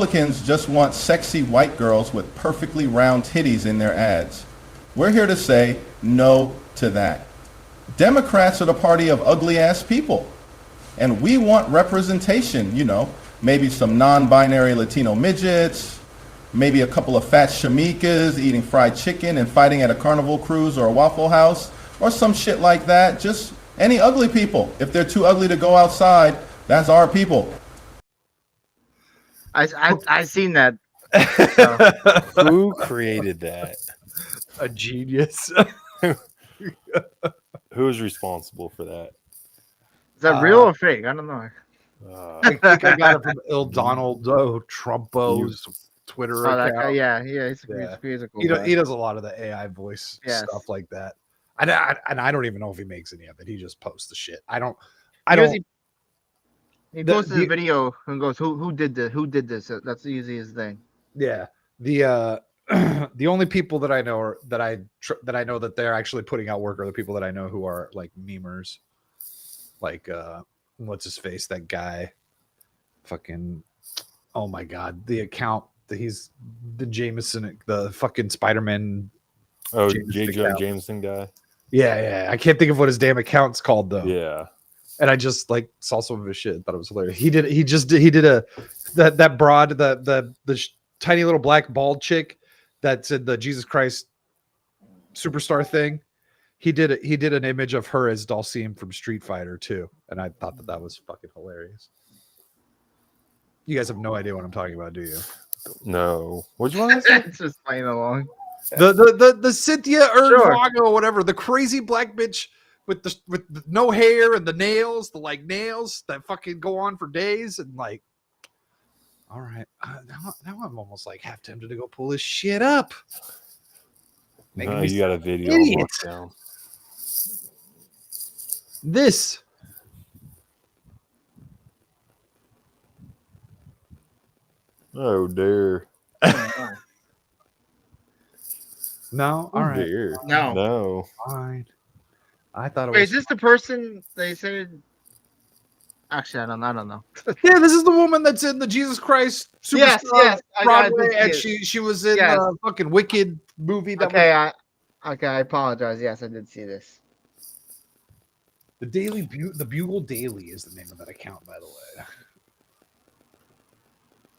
Republicans just want sexy white girls with perfectly round titties in their ads. We're here to say no to that. Democrats are the party of ugly-ass people. And we want representation, maybe some non-binary Latino midgets, maybe a couple of fat shamikas eating fried chicken and fighting at a Carnival cruise or a Waffle House, or some shit like that. Just any ugly people. If they're too ugly to go outside, that's our people. I seen that. Who created that? A genius. Who is responsible for that? Is that real or fake? I don't know. I think I got it from Il Donald Trumpo's Twitter Oh, that account. guy, yeah, he's a cool guy. He does a lot of the AI voice stuff like that. And I don't even know if he makes any of it. He just posts the shit. He posted a video and goes, "Who did this? Who did this?" That's usually his thing. Yeah. The the only people that I know that I know that they're actually putting out work are the people that I know who are like memers. Like what's his face? That guy. Fucking oh my god. The account that he's the Jameson, the fucking Spider-Man. Oh, J. Jonah Jameson guy. Yeah. I can't think of what his damn account's called though. Yeah. And I just like saw some of his shit. Thought it was hilarious. He did that broad, the tiny little black bald chick that said the Jesus Christ Superstar thing. He did an image of her as Dulcine from Street Fighter too, and I thought that was fucking hilarious. You guys have no idea what I'm talking about, do you? No. Which one is it? It's just playing along. The Cynthia Ernvaga or whatever, the crazy black bitch with the no hair and the nails, nails that fucking go on for days, and like, all right, now I'm almost like half tempted to go pull this shit up. No, you got a video down. This. Oh dear. No, all right. Dear. No. Fine. I thought it Wait, was. is this the person they said? Actually, I don't know. Yeah, this is the woman that's in the Jesus Christ Superstar Yes, Broadway, I and she was in the fucking Wicked movie. I apologize. Yes, I did see this. The Bugle Daily is the name of that account, by the way.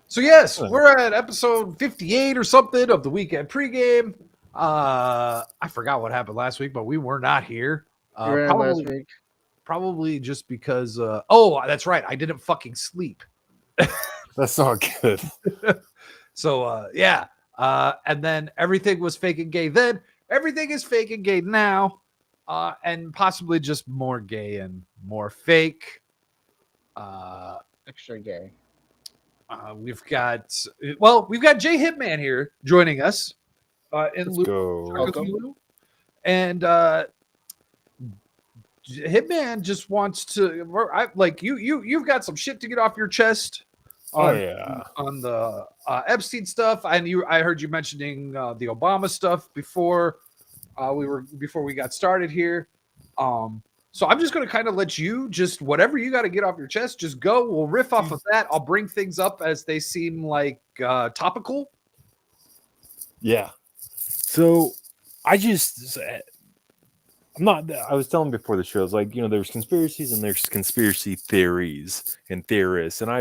So yes, we're at episode 58 or something of the weekend pregame. I forgot what happened last week, but we were not here. Last week. Probably just because. That's right. I didn't fucking sleep. That's not good. So yeah. And then everything was fake and gay. Then everything is fake and gay now, and possibly just more gay and more fake. Extra gay. We've got Jay Hitman here joining us. Let's go. And Hitman just wants to. You've got some shit to get off your chest. On the Epstein stuff, and I heard you mentioning the Obama stuff before we got started here. So I'm just going to kind of let you just whatever you got to get off your chest, just go. We'll riff off of that. I'll bring things up as they seem like topical. Yeah. So I was telling before the show, I was like, there's conspiracies and there's conspiracy theories and theorists. And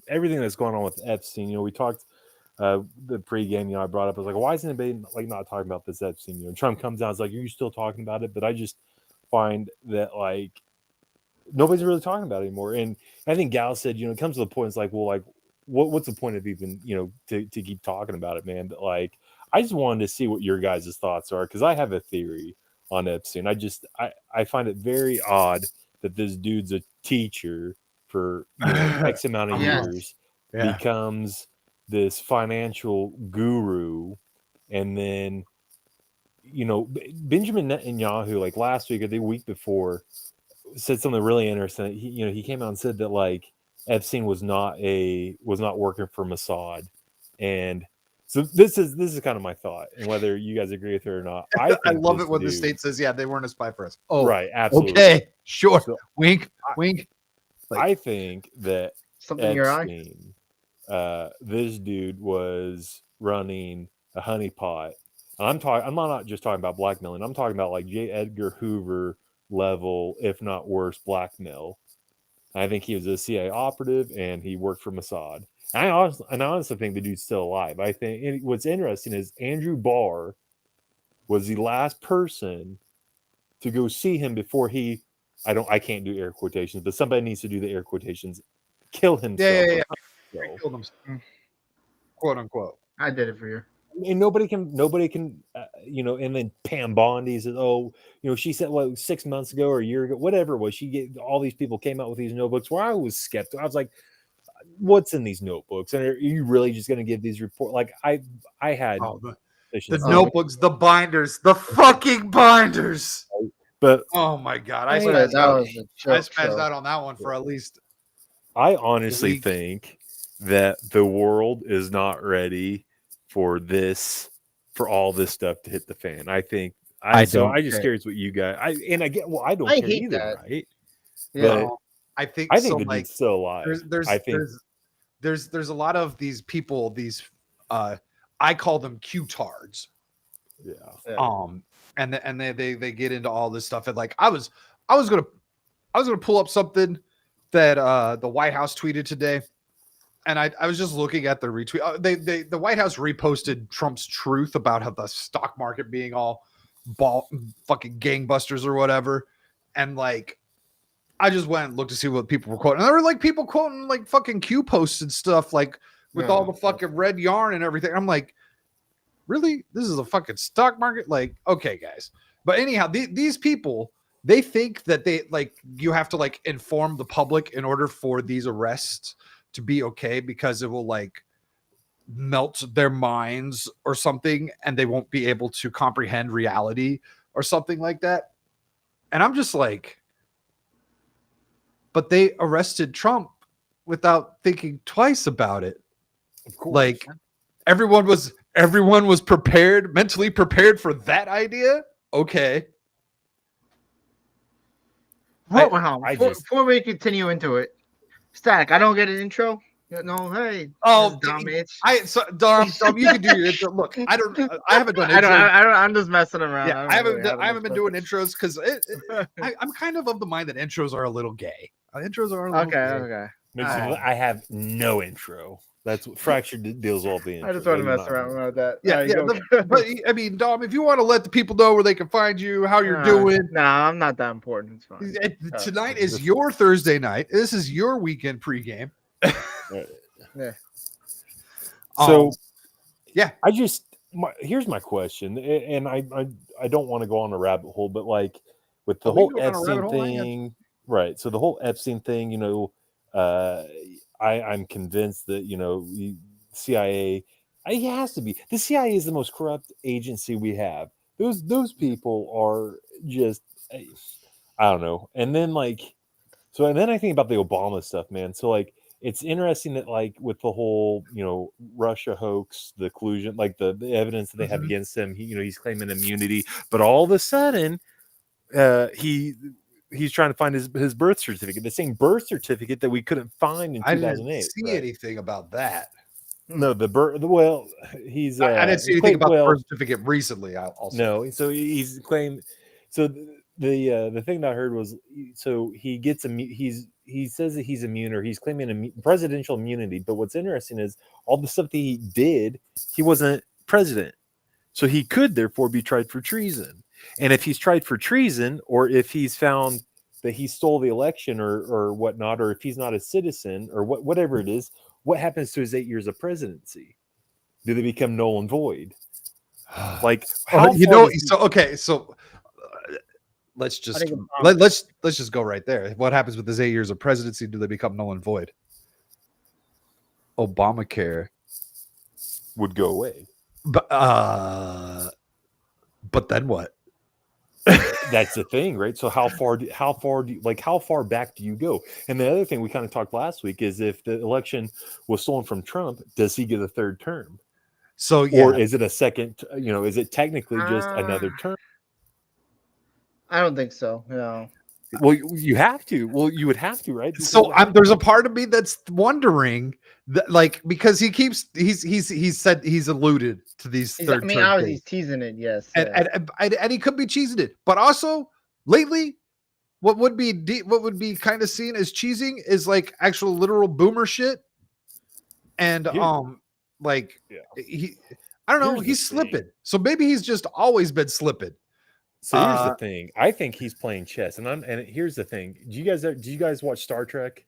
everything that's going on with Epstein, we talked the pregame, I brought up, I was like, why isn't anybody not talking about this Epstein? And Trump comes out, it's like, are you still talking about it? But I just find that nobody's really talking about it anymore. And I think Gal said, it comes to the point, it's like, well, what's the point of even, to keep talking about it, man? But I just wanted to see what your guys' thoughts are, because I have a theory on Epstein. I find it very odd that this dude's a teacher for X amount of years, becomes this financial guru, and then Benjamin Netanyahu, last week or the week before, said something really interesting. He came out and said that Epstein was not working for Mossad, and so this is kind of my thought, and whether you guys agree with it or not. I love it when the state says, "Yeah, they weren't a spy for us." Oh, right, absolutely. Okay, sure. So, wink. I think that something in your eye. this dude was running a honeypot. And I'm not just talking about blackmailing. I'm talking about like J. Edgar Hoover level, if not worse, blackmail. I think he was a CIA operative and he worked for Mossad. And I honestly think the dude's still alive. I think what's interesting is Andrew Barr was the last person to go see him before he, I can't do air quotations, but somebody needs to do the air quotations, kill himself. Yeah. Killed him, quote unquote. I did it for you. And nobody can, and then Pam Bondi says, oh, she said, 6 months ago or a year ago, whatever it was, all these people came out with these notebooks where I was skeptical. I was like, what's in these notebooks? And are you really just going to give these reports? Like I had the notebooks, the binders, the fucking binders. But oh my God, I spazzed out on that one for at least. I honestly think that the world is not ready for all this stuff to hit the fan. I think I just curious what you guys. I don't care either, that. right? Yeah, but I think the dude's still alive. There's a lot of these people. These I call them Q-tards. Yeah. And they get into all this stuff, and like I was gonna pull up something that the White House tweeted today. And I was just looking at the retweet. The White House reposted Trump's truth about how the stock market being all fucking gangbusters or whatever. And like, I just went and looked to see what people were quoting. And there were like people quoting like fucking Q posts and stuff, like with all the fucking red yarn and everything. I'm like, really? This is a fucking stock market? Like, okay, guys. But anyhow, these people, they think that you have to like inform the public in order for these arrests to be okay, because it will like melt their minds or something, and they won't be able to comprehend reality or something like that. And I'm just like, but they arrested Trump without thinking twice about it. Of course. Like everyone was mentally prepared for that idea. Okay. Before we continue into it, Stack, I don't get an intro. No, hey. Oh, Dom, Dom, you can do your intro. Look, I haven't done intros. I'm just messing around. Yeah, I haven't been doing intros because I'm kind of the mind that intros are a little gay. Intros are a little gay. Okay. I have no intro. That's what Fractured deals all the intro. I just want to mess around with that. Yeah. But I mean, Dom, if you want to let the people know where they can find you, how you're doing. Nah, I'm not that important. It's fine. Tonight is your Thursday night. This is your weekend pregame. Yeah. So, yeah. Here's my question, and I don't want to go on a rabbit hole, but like with the whole Epstein thing, right? So the whole Epstein thing, I'm convinced that CIA. It has to be. The CIA is the most corrupt agency we have. Those people are just, I don't know. And then I think about the Obama stuff, man. So like, it's interesting that like with the whole Russia hoax, the collusion, like the evidence that they have against him, he's claiming immunity, but all of a sudden, he's trying to find his birth certificate, the same birth certificate that we couldn't find in 2008. I didn't see anything about that. No, the birth. Well, he's. I didn't see anything about the birth certificate recently. No, so he's claimed. So the thing that I heard was, so he gets he says that he's immune, or he's claiming presidential immunity. But what's interesting is all the stuff that he did, he wasn't president, so he could therefore be tried for treason. And if he's tried for treason, or if he's found that he stole the election or whatnot, or if he's not a citizen or whatever it is, what happens to his 8 years of presidency? Do they become null and void? Like, let's just go right there. What happens with his 8 years of presidency? Do they become null and void? Obamacare would go away. But then what? That's the thing, right? So how far back do you go? And the other thing we kind of talked last week is, if the election was stolen from Trump, does he get a third term? So yeah. Or is it a second? Is it technically just another term? I don't think so. No. Well, you have to. Well, you would have to, right? So there's a part of me that's wondering that, like, because he's said he's alluded to these third. I mean, obviously he's teasing it, yes, and he could be cheesing it, but also lately, what would be kind of seen as cheesing is like actual literal boomer shit, and like I don't know, he's slipping. So maybe he's just always been slipping. So here's the thing. I think he's playing chess, and here's the thing. Do you guys watch Star Trek?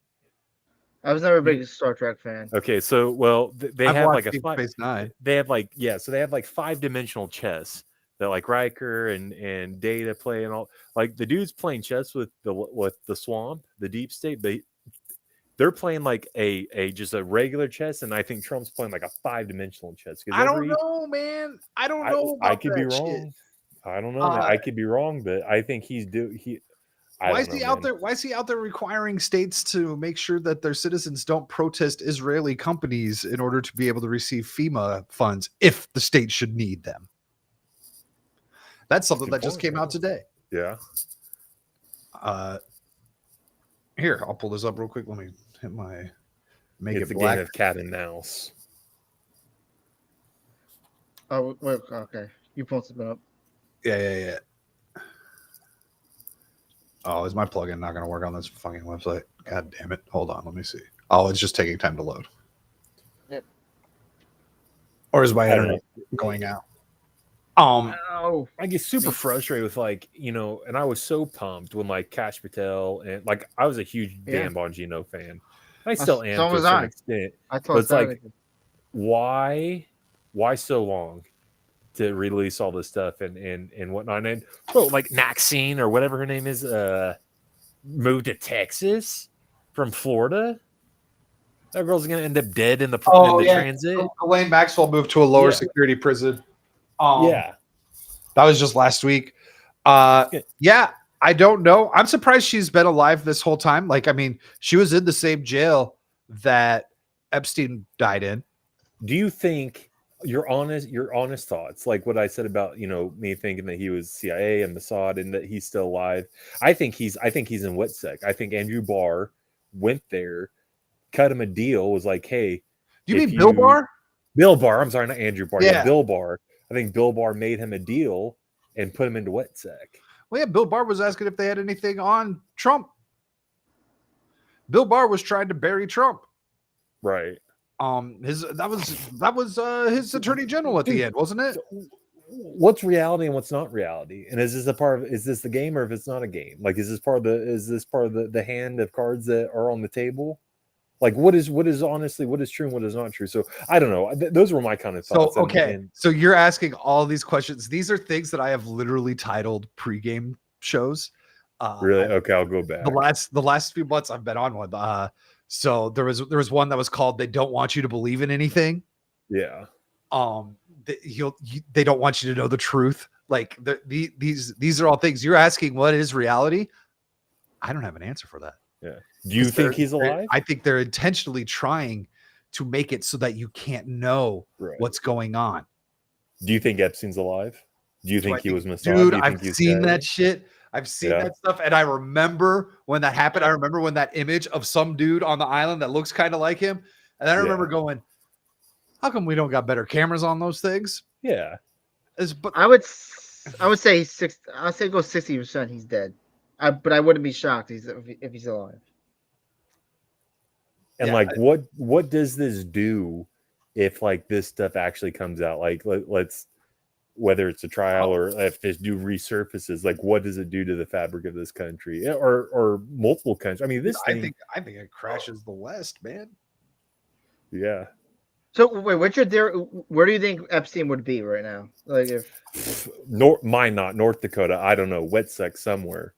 I was never a big Star Trek fan. Okay, so they have like a Space Nine. They have like so they have like 5-dimensional chess that like Riker and Data play, and all, like the dude's playing chess with the swamp, the deep state. They're playing like just a regular chess, and I think Trump's playing like a 5-dimensional chess. I don't know, man. I don't know. I could be wrong. Shit. I don't know. I could be wrong, but I think why is he out there? Why is he out there requiring states to make sure that their citizens don't protest Israeli companies in order to be able to receive FEMA funds if the state should need them? That's something that just came out today. Yeah. Here, I'll pull this up real quick. Let me hit my make it black. Game of cat and mouse. Oh, wait, okay. You pulled something up. Yeah. Oh, is my plugin not going to work on this fucking website? God damn it. Hold on. Let me see. Oh, it's just taking time to load. Yep. Or is my internet going out? I get super frustrated with and I was so pumped when like Kash Patel and like I was a huge Dan Bongino fan. I still am to some extent. But it's like, why so long to release all this stuff and whatnot? And like Maxine or whatever her name is, moved to Texas from Florida. That girl's gonna end up dead in the transit. Elaine Maxwell moved to a lower security prison. That was just last week. I don't know. I'm surprised she's been alive this whole time. Like, I mean, she was in the same jail that Epstein died in. Do you think your honest thoughts, like what I said about, me thinking that he was CIA and Mossad and that he's still alive? I think he's in WITSEC. I think Andrew Barr went there, cut him a deal, was like, hey. Do you mean Bill Barr? Bill Barr. I'm sorry, not Andrew Barr. Yeah, Bill Barr. I think Bill Barr made him a deal and put him into WITSEC. Well, yeah, Bill Barr was asking if they had anything on Trump. Bill Barr was trying to bury Trump. Right. That was his attorney general at the end, wasn't it? What's reality and what's not reality? And is this the game, or if it's not a game? Like, is this part of the hand of cards that are on the table? Like, what is honestly, what is true and what is not true? So I don't know. Those were my kind of thoughts. So, okay. So you're asking all these questions. These are things that I have literally titled pregame shows. Really? Okay. I'll go back. The last few months I've been on one. So there was one that was called "They Don't Want You to Believe in Anything." Yeah. They don't want you to know the truth. Like these are all things you're asking. What is reality? I don't have an answer for that. Yeah. Do you think he's alive? I think they're intentionally trying to make it so that you can't know what's going on. Do you think Epstein's alive? Do you think he was Mossad? Dude, I've seen that shit. I've seen that stuff, and I remember when that happened. I remember when that image of some dude on the island that looks kind of like him, and I remember going, "How come we don't got better cameras on those things?" Yeah, but I would say I'd say go 60%. He's dead, but I wouldn't be shocked if he's alive. And what does this do if like this stuff actually comes out? Like let's. Whether it's a trial or if this dude resurfaces, like what does it do to the fabric of this country or multiple countries? I mean, I think it crashes the West, man. Yeah. So wait, what's your theory? Where do you think Epstein would be right now? Like if North Dakota, I don't know, WITSEC somewhere.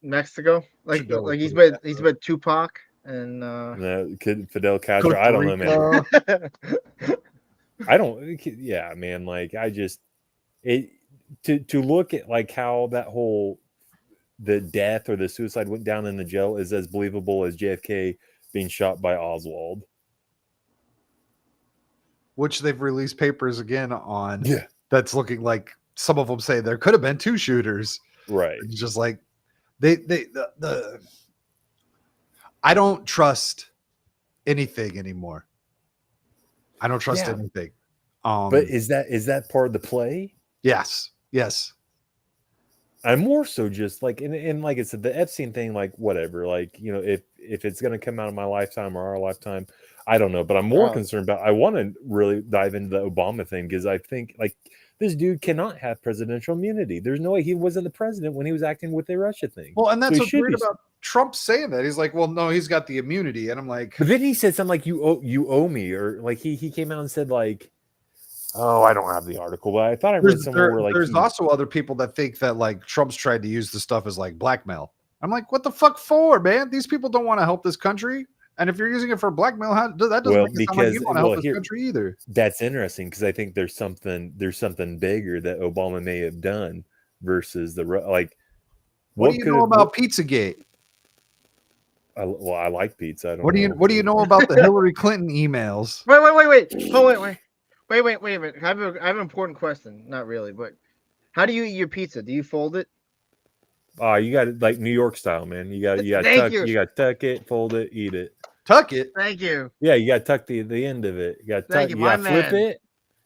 Mexico, like he's with Tupac and Fidel Castro. I don't know, man. I don't. Yeah, man. Like to look at like how that the death or the suicide went down in the jail is as believable as JFK being shot by Oswald, which they've released papers again on. Yeah, that's looking like some of them say there could have been two shooters. Right. It's just like I don't trust anything anymore. I don't trust anything. But is that part of the play? Yes. I'm more so just like, and like I said, the Epstein thing, like whatever, like, you know, if it's going to come out in my lifetime or our lifetime, I don't know, but I'm more concerned about, I want to really dive into the Obama thing because I think like this dude cannot have presidential immunity. There's no way he wasn't the president when he was acting with the Russia thing. Well, and that's so what's weird about Trump saying that. He's like, well, no, he's got the immunity. And I'm like, but then he said something like, you owe me, or like he came out and said like, oh, I don't have the article, but I thought I read somewhere where like there's also other people that think that like Trump's tried to use the stuff as like blackmail. I'm like, what the fuck for, man? These people don't want to help this country. And if you're using it for blackmail, that doesn't make it sound like you want to help this country either. That's interesting because I think there's something bigger that Obama may have done versus the like. What do you know about Pizzagate? I like pizza. I don't what do you know about the Hillary Clinton emails? Wait. Wait a minute. I have an important question. Not really, but how do you eat your pizza? Do you fold it? You got it like New York style, man. You got to tuck it, fold it, eat it. Tuck it. Thank you. Yeah, you got to tuck the end of it. You got to flip it,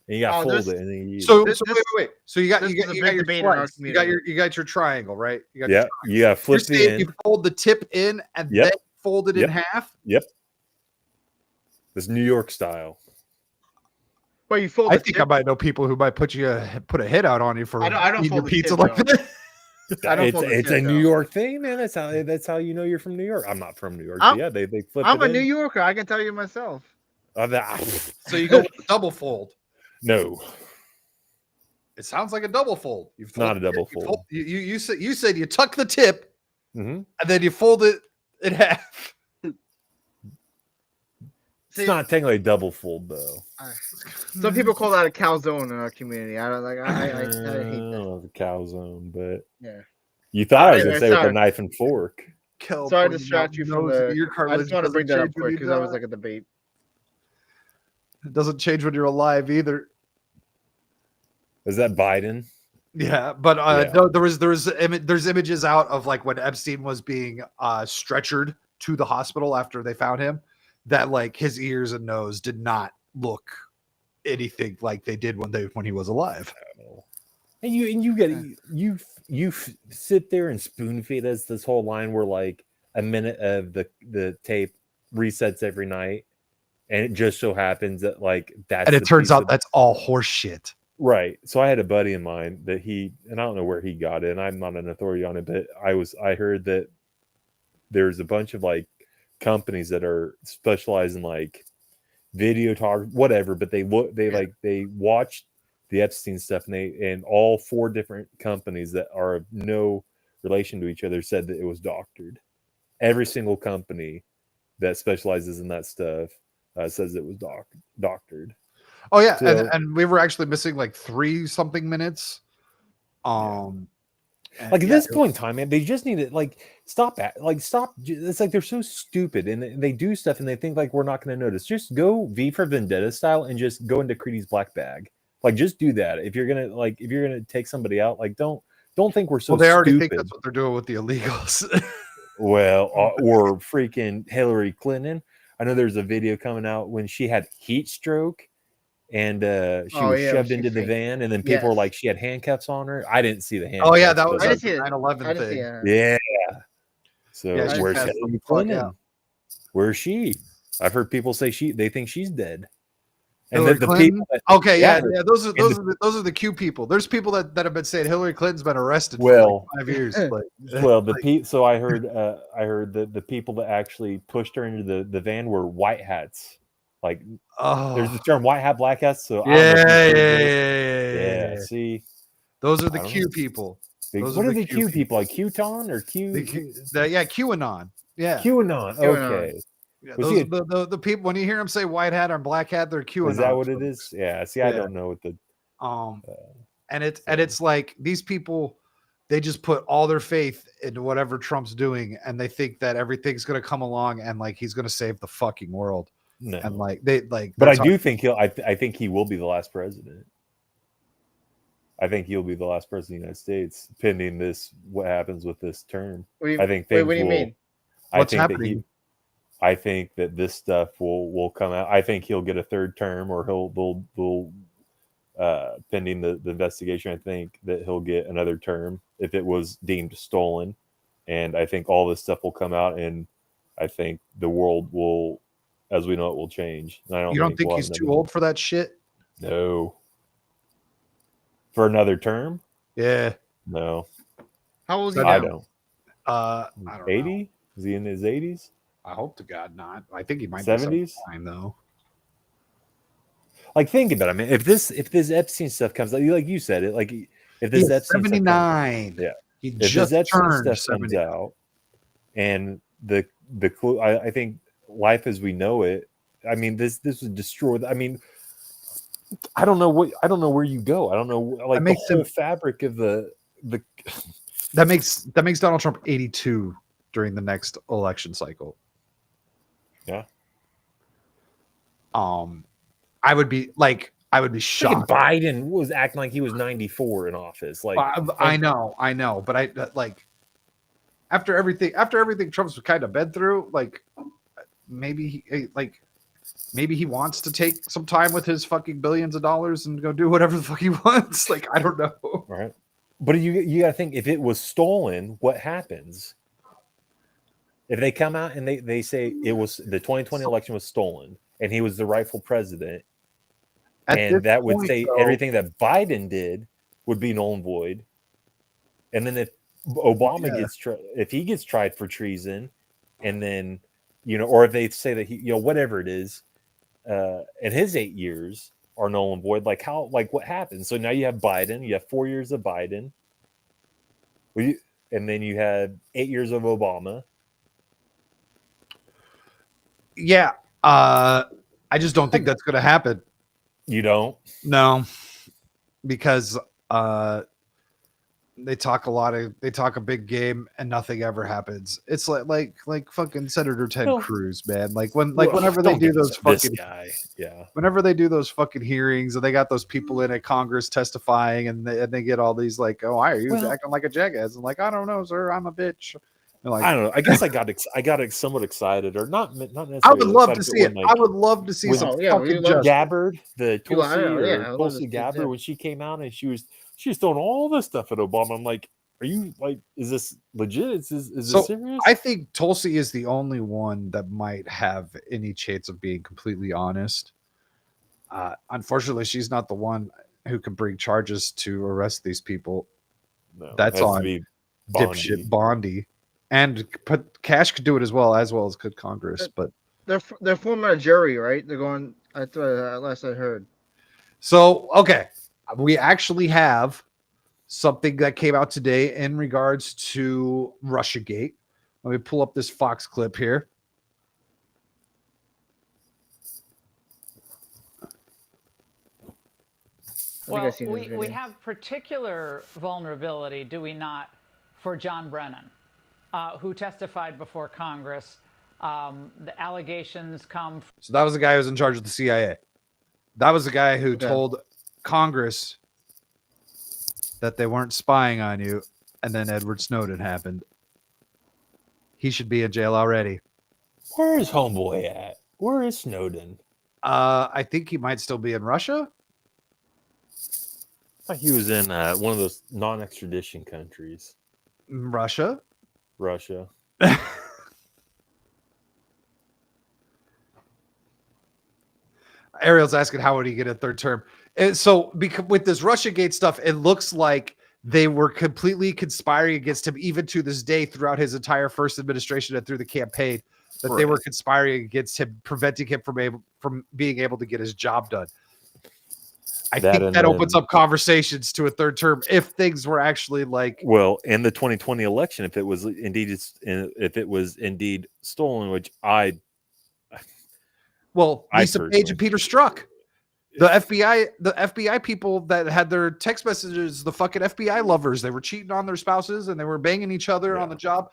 and you got to fold it, and then you eat it. Wait. So you got your slice. You got your triangle, right? You got you got to flip the end. You fold the tip in and then fold it in half. Yep. It's New York style. Well, you fold. I think I might know people who might put a hit out on you for eating your pizza like that. It's a New York thing, man. That's how you know you're from New York. I'm not from New York. They flip. I'm a New Yorker. I can tell you myself. So you go with a double fold. No, it sounds like a double fold. It's not a double fold. You said you tuck the tip, and then you fold it in half. It's not technically a double fold though. Some people call that a calzone in our community. I don't like. I hate that. The calzone, but yeah. You thought I was gonna say with a knife and fork. Sorry to distract you from the. I just want to bring that up quick because that was like a debate. It doesn't change when you're alive either. Is that Biden? Yeah, but no, there's images out of like when Epstein was being stretchered to the hospital after they found him. That like his ears and nose did not look anything like they did when he was alive. And you sit there and spoon feed us this whole line where like a minute of the tape resets every night, and it just so happens that like that's and it turns out that's all horse shit. Right. So I had a buddy of mine that and I don't know where he got it, and I'm not an authority on it, but I heard that there's a bunch of like companies that are specialized in like video talk, whatever, but they watched the Epstein stuff, and all 4 different companies that are of no relation to each other said that it was doctored. Every single company that specializes in that stuff says it was doctored. Oh yeah, so, and we were actually missing like 3 something minutes. Like at this point in time, man, they just need to stop. It's like they're so stupid, and they do stuff, and they think like we're not going to notice. Just go V for Vendetta style, and just go into Creedy's black bag. Like, just do that. If you're gonna take somebody out, like don't think we're so. Well, they already stupid. think that's what they're doing with the illegals. Well, or freaking Hillary Clinton. I know there's a video coming out when she had heat stroke. And she was shoved into the van, and then people were like, she had handcuffs on her. I didn't see the handcuffs. Oh yeah, that was a 9/11 thing. Yeah. So where's Hillary Clinton? Where's she? I've heard people say they think she's dead. And then the people those are the Q people. There's people that have been saying Hillary Clinton's been arrested for like 5 years. So I heard that the people that actually pushed her into the van were white hats. Like, there's the term white hat, black hats. So yeah. See, those are the Q people. What are the Q people? Like Qton or Q? QAnon. Yeah, QAnon. Okay. Yeah, the people, when you hear them say white hat or black hat, they're QAnon. Is that what it is? Yeah. See, I don't know what the. And it's like these people, they just put all their faith into whatever Trump's doing, and they think that everything's gonna come along and like he's gonna save the fucking world. No. And but I do think I think he will be the last president. I think he'll be the last president of the United States, pending what happens with this term. What do you, I think wait, things what do you mean? What's I think happening? I think that this stuff will come out. I think he'll get a third term, or they'll pending the investigation. I think that he'll get another term if it was deemed stolen, and I think all this stuff will come out, and I think the world will, as we know it, will change. And I You don't think we'll he's too old for that shit? No. For another term? Yeah. No. How old is he I now? don't. I don't know. 80? Is he in his 80s? I hope to God not. I think he might 70s? be 79 though. Like, think about it, man. If this Epstein stuff comes out, like you said, if this Epstein 79. stuff comes, He if just this Epstein turned stuff 70. comes out, and the clue, I think life as we know it, I mean, this would destroy. I mean, I don't know where you go. I don't know, like the whole fabric of the. That makes Donald Trump 82 during the next election cycle. Yeah. I would be shocked. Biden was acting like he was 94 in office. Like I know, but I like after everything Trump's kind of been through, like maybe he wants to take some time with his fucking billions of dollars and go do whatever the fuck he wants. Like, I don't know. Right. But you got to think, if it was stolen, what happens? If they come out and they say it was the 2020 election was stolen and he was the rightful president, and that would say everything that Biden did would be null and void. And then if Obama if he gets tried for treason, and then, or if they say that he, whatever it is, and his 8 years are null and void, like what happens? So now you have Biden, you have 4 years of Biden, and then you had 8 years of Obama. Yeah. I just don't think that's going to happen. You don't? No, because they talk a big game and nothing ever happens. It's like fucking Senator Ted Cruz, man. Like whenever they do those fucking guy, yeah. Whenever they do those fucking hearings and they got those people in at Congress testifying, and they get all these like, oh, why are you acting like a jackass? I'm like, I don't know, sir, I'm a bitch. Like, I don't know. I guess I got somewhat excited, or not necessarily. I would love to see it. I would love to see some fucking Gabbard, the Tulsi Gabbard, when she came out and she was throwing all this stuff at Obama. I'm like, are you like, is this legit? Is this serious? I think Tulsi is the only one that might have any chance of being completely honest. Unfortunately, she's not the one who can bring charges to arrest these people. No, that's on dipshit Bondi. And Cash could do it as well as could Congress. But they're forming a jury, right? They're going. I thought last I heard. So okay, we actually have something that came out today in regards to Russiagate. Let me pull up this Fox clip here. Well, we have particular vulnerability, do we not, for John Brennan, who testified before Congress. The allegations come. So that was the guy who was in charge of the CIA. That was the guy who told Congress that they weren't spying on you, and then Edward Snowden happened. He should be in jail already. Where is homeboy at? Where is Snowden? I think he might still be in Russia. I thought he was in one of those non-extradition countries. Russia. Ariel's asking how would he get a third term. And so with this Russiagate stuff, it looks like they were completely conspiring against him, even to this day, throughout his entire first administration and through the campaign, that they were conspiring against him, preventing him from being able to get his job done. I think that opens up conversations to a third term if things were actually like. Well, in the 2020 election, if it was indeed stolen, which Lisa Page and Peter Strzok, the FBI people that had their text messages, the fucking FBI lovers, they were cheating on their spouses and they were banging each other on the job,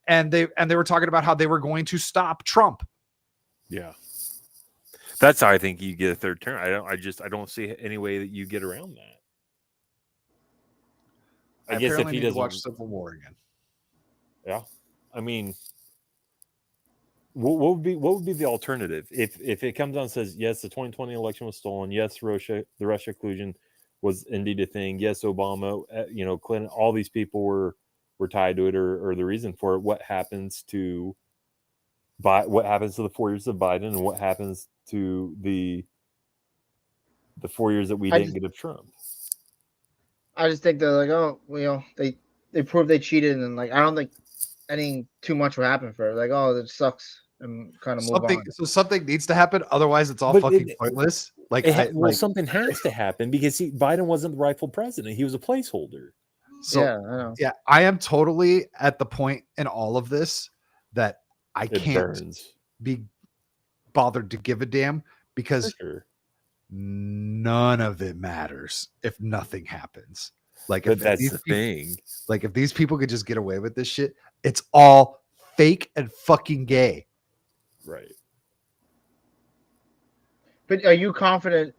and they were talking about how they were going to stop Trump. Yeah. That's how I think you get a third term. I don't see any way that you get around that. I guess if he need doesn't to watch Civil War again. Yeah, I mean, what would be the alternative if it comes out and says yes, the 2020 election was stolen, yes, the Russia collusion was indeed a thing, yes, Obama, Clinton, all these people were tied to it or the reason for it. What happens to the 4 years of Biden, and what happens to the 4 years that we didn't get of Trump? I just think they're like, oh, they proved they cheated, and like I don't think anything too much will happen for it. Like, oh, it sucks, and kind of move on. So something needs to happen, otherwise it's all fucking pointless. Something has to happen because Biden wasn't the rightful president; he was a placeholder. So yeah, I know. Yeah, I am totally at the point in all of this that I can't be bothered to give a damn because none of it matters if nothing happens. Like, if that's the thing. Like, if these people could just get away with this shit, it's all fake and fucking gay. Right. But are you confident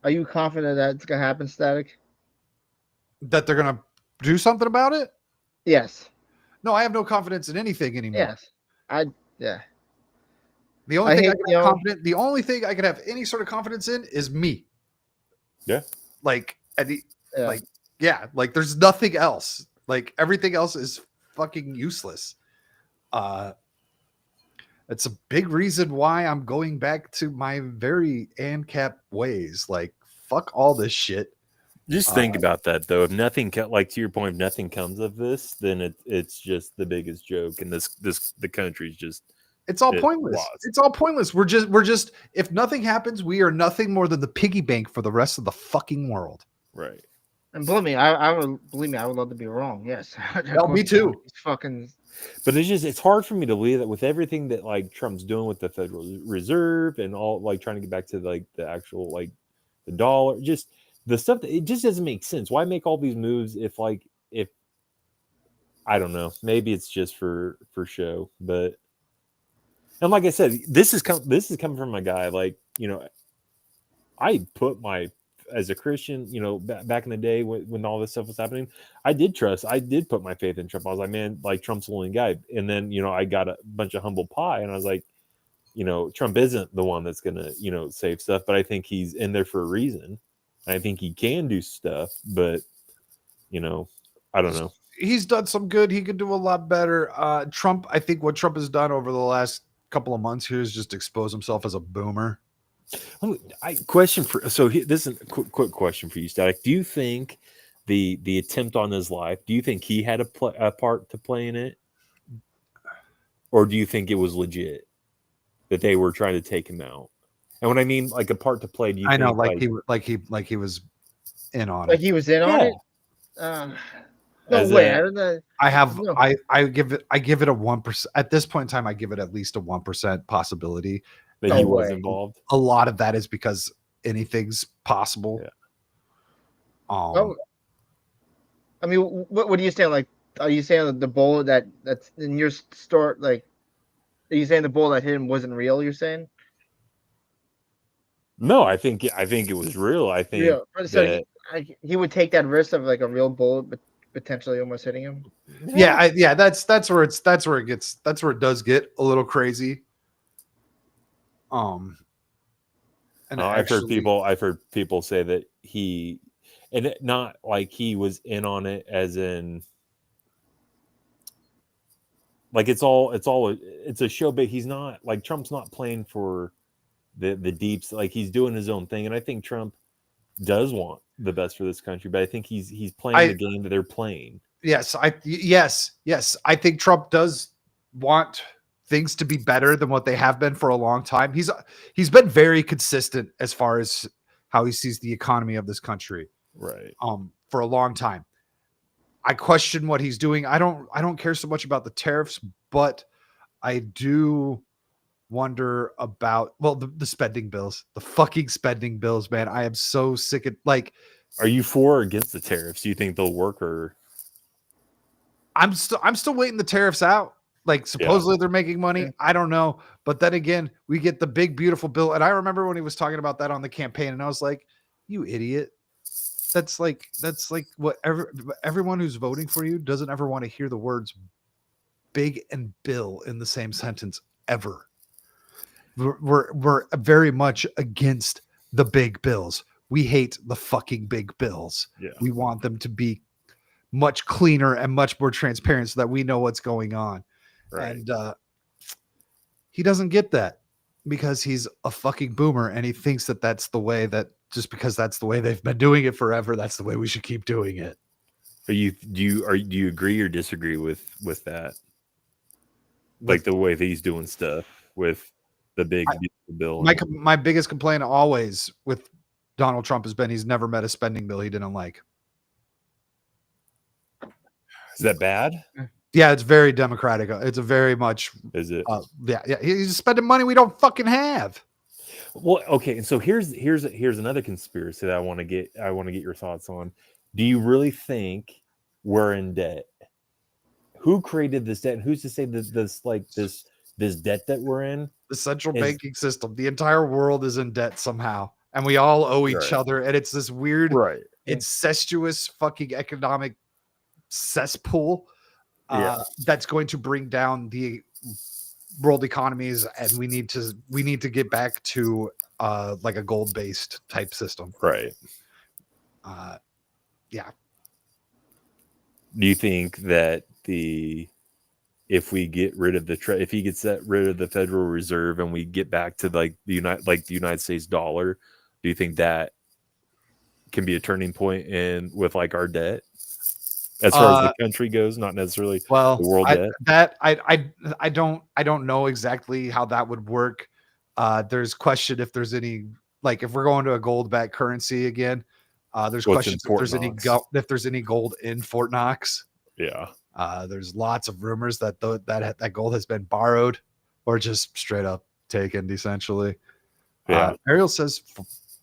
that it's gonna happen, Static? That they're gonna do something about it? Yes. No, I have no confidence in anything anymore. Yes. The only thing I could have any sort of confidence in is me. Yeah. Like there's nothing else. Like, everything else is fucking useless. It's a big reason why I'm going back to my very ANCAP ways. Like, fuck all this shit. Just think about that, though. If nothing, like to your point, if nothing comes of this, then it's just the biggest joke, and the country's just it's all pointless. Lost. It's all pointless. We're just if nothing happens, we are nothing more than the piggy bank for the rest of the fucking world. Right. And believe me, I would love to be wrong. Yes. Well, me too. Fucking. But it's hard for me to believe that with everything that like Trump's doing with the Federal Reserve and all, like trying to get back to like the actual like the dollar, just the stuff that it just doesn't make sense. Why make all these moves if I don't know, maybe it's just for show, but and like I said, this is coming from a guy like, I put as a Christian, back in the day when all this stuff was happening, I did put my faith in Trump. I was like, man, like Trump's the only guy. And then, I got a bunch of humble pie and I was like, Trump isn't the one that's going to, save stuff, but I think he's in there for a reason. And I think he can do stuff, but, I don't know. He's done some good. He could do a lot better. Trump, I think what Trump has done over the last couple of months here is just expose himself as a boomer. This is a quick question for you, Static. Do you think the attempt on his life, do you think he had a part to play in it, or do you think it was legit that they were trying to take him out? And when I mean like a part to play, do you? I know, he was in on it. Like he was in on it. No way. I don't know. I give it a 1%. At this point in time, I give it at least a 1% possibility that he was involved. A lot of that is because anything's possible. Yeah. I mean, what are you saying? Like, are you saying the bullet that's in your store? Like, are you saying the bullet that hit him wasn't real? You're saying? No, I think it was real. I think so he would take that risk of like a real bullet, but potentially almost hitting him. Yeah, that's where it does get a little crazy. And I've heard people say that not like he was in on it, as in like it's a show, but he's not, like, Trump's not playing for the deeps, like he's doing his own thing, and I think Trump does want the best for this country, but I think he's playing the game that they're playing. Yes, I think Trump does want things to be better than what they have been for a long time. He's been very consistent as far as how he sees the economy of this country. Right. For a long time. I question what he's doing. I don't care so much about the tariffs, but I do wonder about the spending bills, the fucking spending bills, man. I am so sick of, like, are you for or against the tariffs? Do you think they'll work, or I'm still waiting the tariffs out. Like, supposedly they're making money. Yeah. I don't know. But then again, we get the big, beautiful bill. And I remember when he was talking about that on the campaign, and I was like, you idiot. that's like everyone who's voting for you doesn't ever want to hear the words big and bill in the same sentence ever. We're very much against the big bills. We hate the fucking big bills. Yeah. We want them to be much cleaner and much more transparent so that we know what's going on. Right. And he doesn't get that because he's a fucking boomer and he thinks that that's the way that just because that's the way they've been doing it forever, that's the way we should keep doing it. Do you agree or disagree with that? Like the way that he's doing stuff with the big bill. My biggest complaint always with Donald Trump has been he's never met a spending bill he didn't like. Is that bad? Yeah, it's very democratic. It's a very much. Is it? Yeah. He's spending money we don't fucking have. Well, okay. And so here's another conspiracy that I want to get your thoughts on. Do you really think we're in debt? Who created this debt? And who's to say that this debt that we're in? The central banking system. The entire world is in debt somehow, and we all owe each other. And it's this weird, incestuous fucking economic cesspool that's going to bring down the world economies, and we need to get back to like a gold based type system. Right. Yeah. Do you think that if we get rid of if he gets rid of the Federal Reserve and we get back to the United States dollar, do you think that can be a turning point with like our debt as far as the country goes, not necessarily the world debt? I don't know exactly how that would work. There's question if there's any, like if we're going to a gold backed currency again. There's questions if there's any gold in Fort Knox. Yeah. There's lots of rumors that that gold has been borrowed or just straight up taken, essentially. Yeah. Ariel says,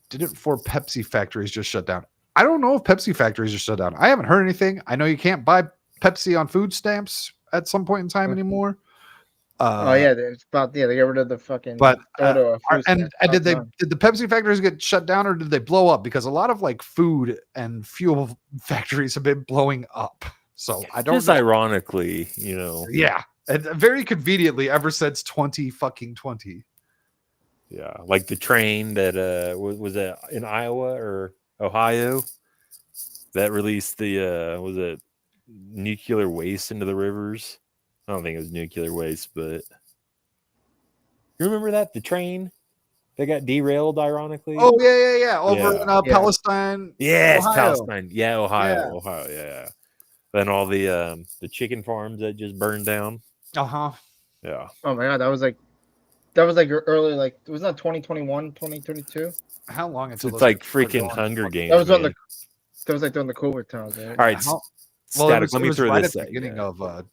didn't 4 Pepsi factories just shut down? I don't know if Pepsi factories are shut down. I haven't heard anything. I know you can't buy Pepsi on food stamps at some point in time anymore. It's about they get rid of the fucking. But and did the Pepsi factories get shut down or did they blow up? Because a lot of like food and fuel factories have been blowing up. So I don't. Just ironically, Yeah, and very conveniently ever since 2020. Yeah, like the train that was that in Iowa or Ohio that released the was it nuclear waste into the rivers? I don't think it was nuclear waste, but you remember that the train that got derailed, ironically. Oh yeah, over in Palestine. Yes, Ohio. Palestine. Yeah, Ohio. Yeah. Then all the chicken farms that just burned down. Yeah. Oh my god, that was like early, like was that 2021, 2022? How long until it's like freaking Hunger Games? That was like during the COVID times, right? All right, Static. Let me throw this at beginning of Biden.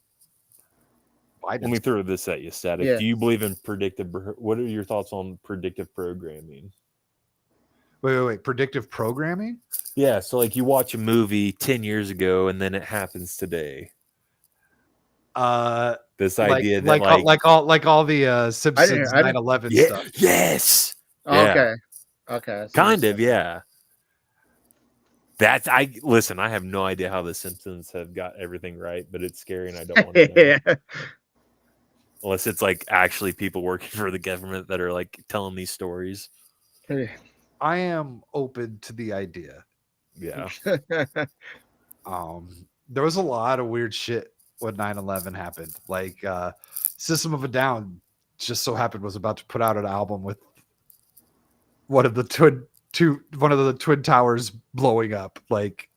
Let me throw this at you, Static. Yeah. Do you believe in predictive? What are your thoughts on predictive programming? Wait. Predictive programming? Yeah. So like you watch a movie 10 years ago and then it happens today. This idea that like all the Simpsons 9/11 stuff. Yes. Oh, yeah. Okay. Kind of, yeah. Listen, I have no idea how the Simpsons have got everything right, but it's scary and I don't want to know. Unless it's like actually people working for the government that are like telling these stories. I am open to the idea. Yeah. There was a lot of weird shit when 9/11 happened. Like System of a Down just so happened was about to put out an album with one of the twin towers blowing up, like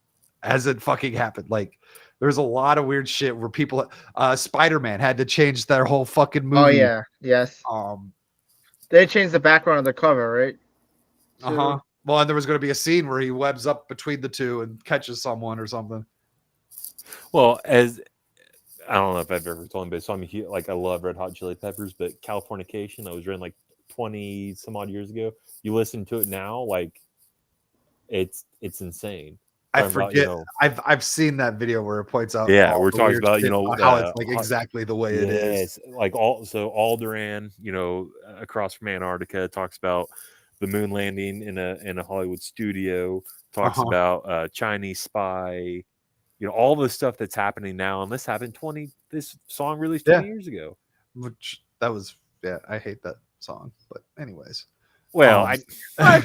as it fucking happened. Like there's a lot of weird shit where people Spider-Man had to change their whole fucking movie. Oh yeah, yes. They changed the background of the cover, right? Well, and there was going to be a scene where he webs up between the two and catches someone or something. Well, as I don't know if I've ever told anybody, so I love Red Hot Chili Peppers, but Californication that was written like 20 some odd years ago. You listen to it now, like it's insane. I forget. I've seen that video where it points out. Yeah, we're talking about how it's like exactly the way it is. Like Alderaan, across from Antarctica, talks about the moon landing in a Hollywood studio. talks about Chinese spy, all the stuff that's happening now. And this happened this song released 20 years ago. Which that was, I hate that song. But anyways. Well, I'm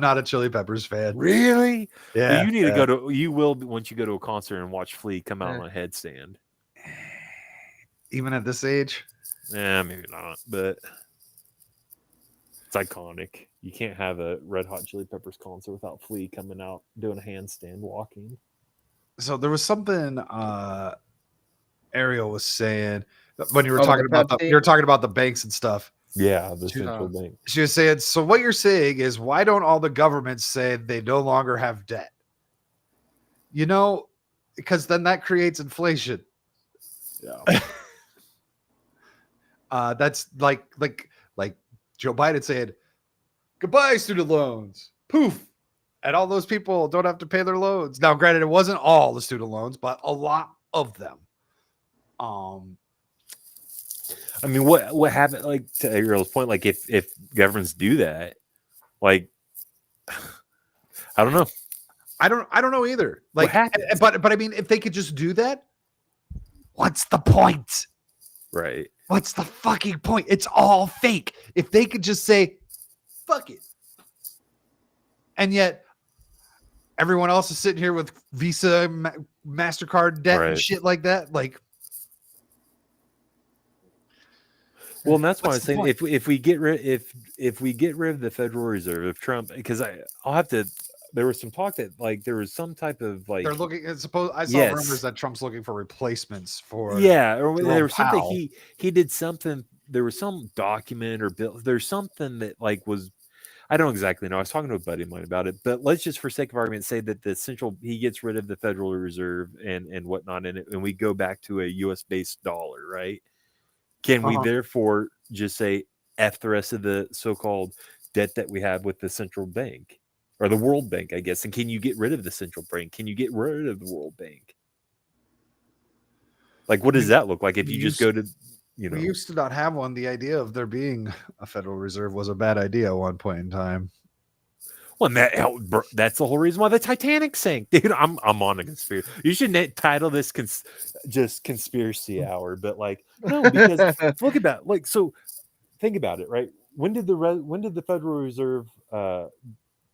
not a Chili Peppers fan. Really? Yeah. Well, you need to you will, once you go to a concert and watch Flea come out on a headstand. Even at this age? Yeah, maybe not, but it's iconic. You can't have a Red Hot Chili Peppers concert without Flea coming out doing a handstand walking. So there was something Ariel was saying when you were talking about the banks and stuff. Yeah, the central bank. She was saying, so what you're saying is, why don't all the governments say they no longer have debt? Because then that creates inflation. Yeah. That's like Joe Biden saying, goodbye, student loans. Poof. And all those people don't have to pay their loans. Now, granted, it wasn't all the student loans, but a lot of them. I mean, what happened? Like, to Ariel's point, like if governments do that, like, I don't know. I don't know either. Like, but I mean, if they could just do that, what's the point? Right. What's the fucking point? It's all fake. If they could just say, fuck it. And yet everyone else is sitting here with Visa, MasterCard debt and shit like that. Like, well, and that's why I'm saying if we get rid of the Federal Reserve, if Trump, because I'll have to. There was some talk that there was some type of they're looking. I saw rumors that Trump's looking for replacements for. Or there was something he did something. There was some document or bill. There's something that was. I don't exactly know. I was talking to a buddy of mine about it, but let's just, for sake of argument, say that he gets rid of the Federal Reserve and whatnot in it, and we go back to a U.S. based dollar, right? Can we therefore just say F the rest of the so-called debt that we have with the central bank or the World Bank, I guess? And can you get rid of the central bank? Can you get rid of the World Bank? Like, what does that look like if you just go to, We used to not have one. The idea of there being a Federal Reserve was a bad idea at one point in time. Well, and that's the whole reason why the Titanic sank, dude. I'm on a conspiracy. You should title this just conspiracy hour, but no, because look about so think about it, right? When did the Federal Reserve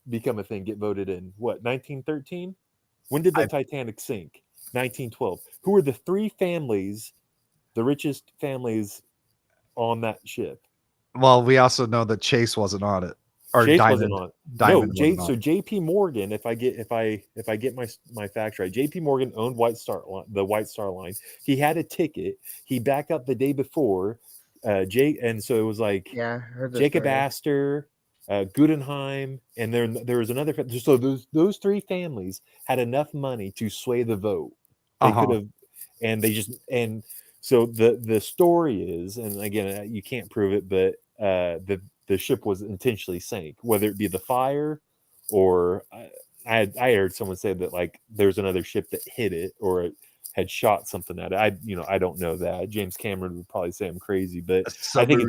become a thing? Get voted in? What, 1913? When did the Titanic sink? 1912. Who were the three families, the richest families on that ship? Well, we also know that Chase wasn't on it. Or Chase Diamond, wasn't on. Diamond No, so J.P. Morgan, if I get my facts right, J.P. Morgan owned the White Star Line. He had a ticket. He backed up the day before. And so it was Jacob Astor, Guggenheim, and there was another. So those three families had enough money to sway the vote. They could have, and they just so the story is, and again, you can't prove it, but the ship was intentionally sank, whether it be the fire or I heard someone say that there's another ship that hit it or it had shot something at it. I don't know that. James Cameron would probably say I'm crazy, but I think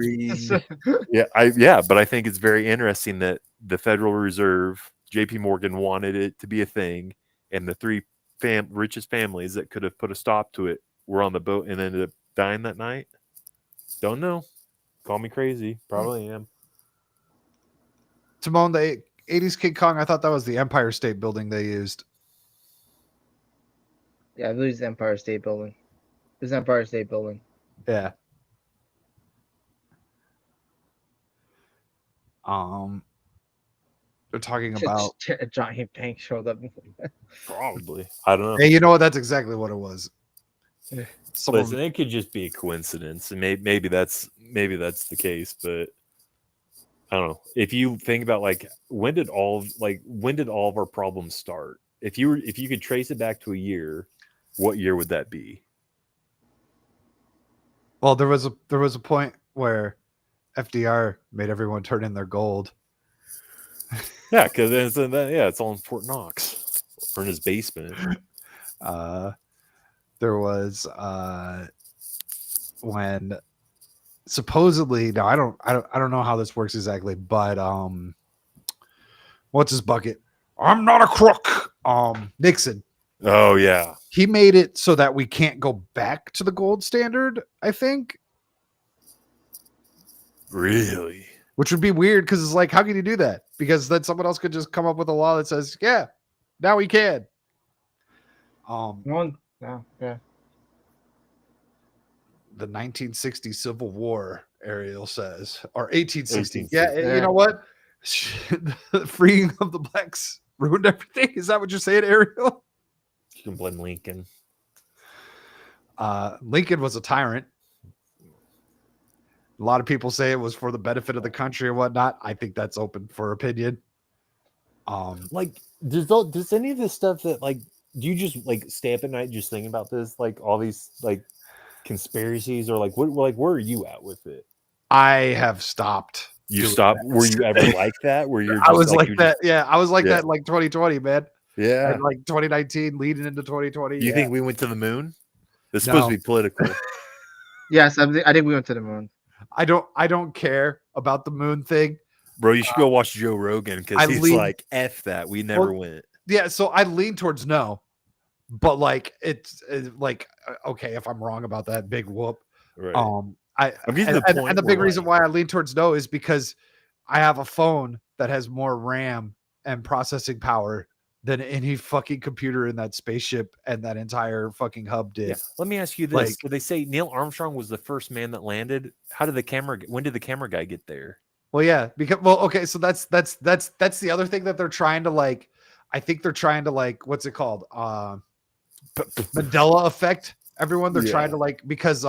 but I think it's very interesting that the Federal Reserve, J.P. Morgan, wanted it to be a thing, and the three richest families that could have put a stop to it were on the boat and ended up dying that night. Don't know. Call me crazy. Probably am. Timon, the 80s King Kong, I thought that was the Empire State Building they used. Yeah, I believe it's the Empire State Building. It's the Empire State Building. Yeah. They're talking about a giant bank showed up. Probably. I don't know. Hey, you know what? That's exactly what it was. Listen, it could just be a coincidence, and maybe that's the case, but I don't know. If you think about when did all of our problems start? If you could trace it back to a year, what year would that be? Well, there was a point where FDR made everyone turn in their gold. Yeah, because it's all in Fort Knox or in his basement. There was when supposedly, now I don't know how this works exactly, but what's his bucket? I'm not a crook. Nixon. Oh yeah. He made it so that we can't go back to the gold standard, I think. Really? Which would be weird because it's like, how can you do that? Because then someone else could just come up with a law that says, yeah, now we can. Yeah. The 1960 Civil War, Ariel says, or 1860. 1860. Yeah, you know what? The freeing of the blacks ruined everything. Is that what you're saying, Ariel? You can blame Lincoln. Lincoln was a tyrant. A lot of people say it was for the benefit of the country and whatnot. I think that's open for opinion. Like, does any of this stuff that like, do you just like stay up at night just thinking about this? Like all these like conspiracies, or like where are you at with it? I have stopped. You stopped? That. Were you ever like that? Where you're? Just, I was like that. Yeah, I was like that in like 2020, man. Yeah, and like 2019, leading into 2020. You think we went to the moon? It's supposed to be political. Yes, I think we went to the moon. I don't care about the moon thing, bro. You should go watch Joe Rogan because he's like, "F that, we never went." Yeah, so I lean towards no, but like it's like okay, if I'm wrong about that, big whoop. Right. And the big reason why I lean towards no is because I have a phone that has more RAM and processing power than any fucking computer in that spaceship and that entire fucking hub did. Yeah. Let me ask you this: like, so they say Neil Armstrong was the first man that landed. How did when did the camera guy get there? Well, yeah, because okay, so that's the other thing that they're trying to like. I think they're trying to like, what's it called? Mandela effect. Everyone they're trying to like, because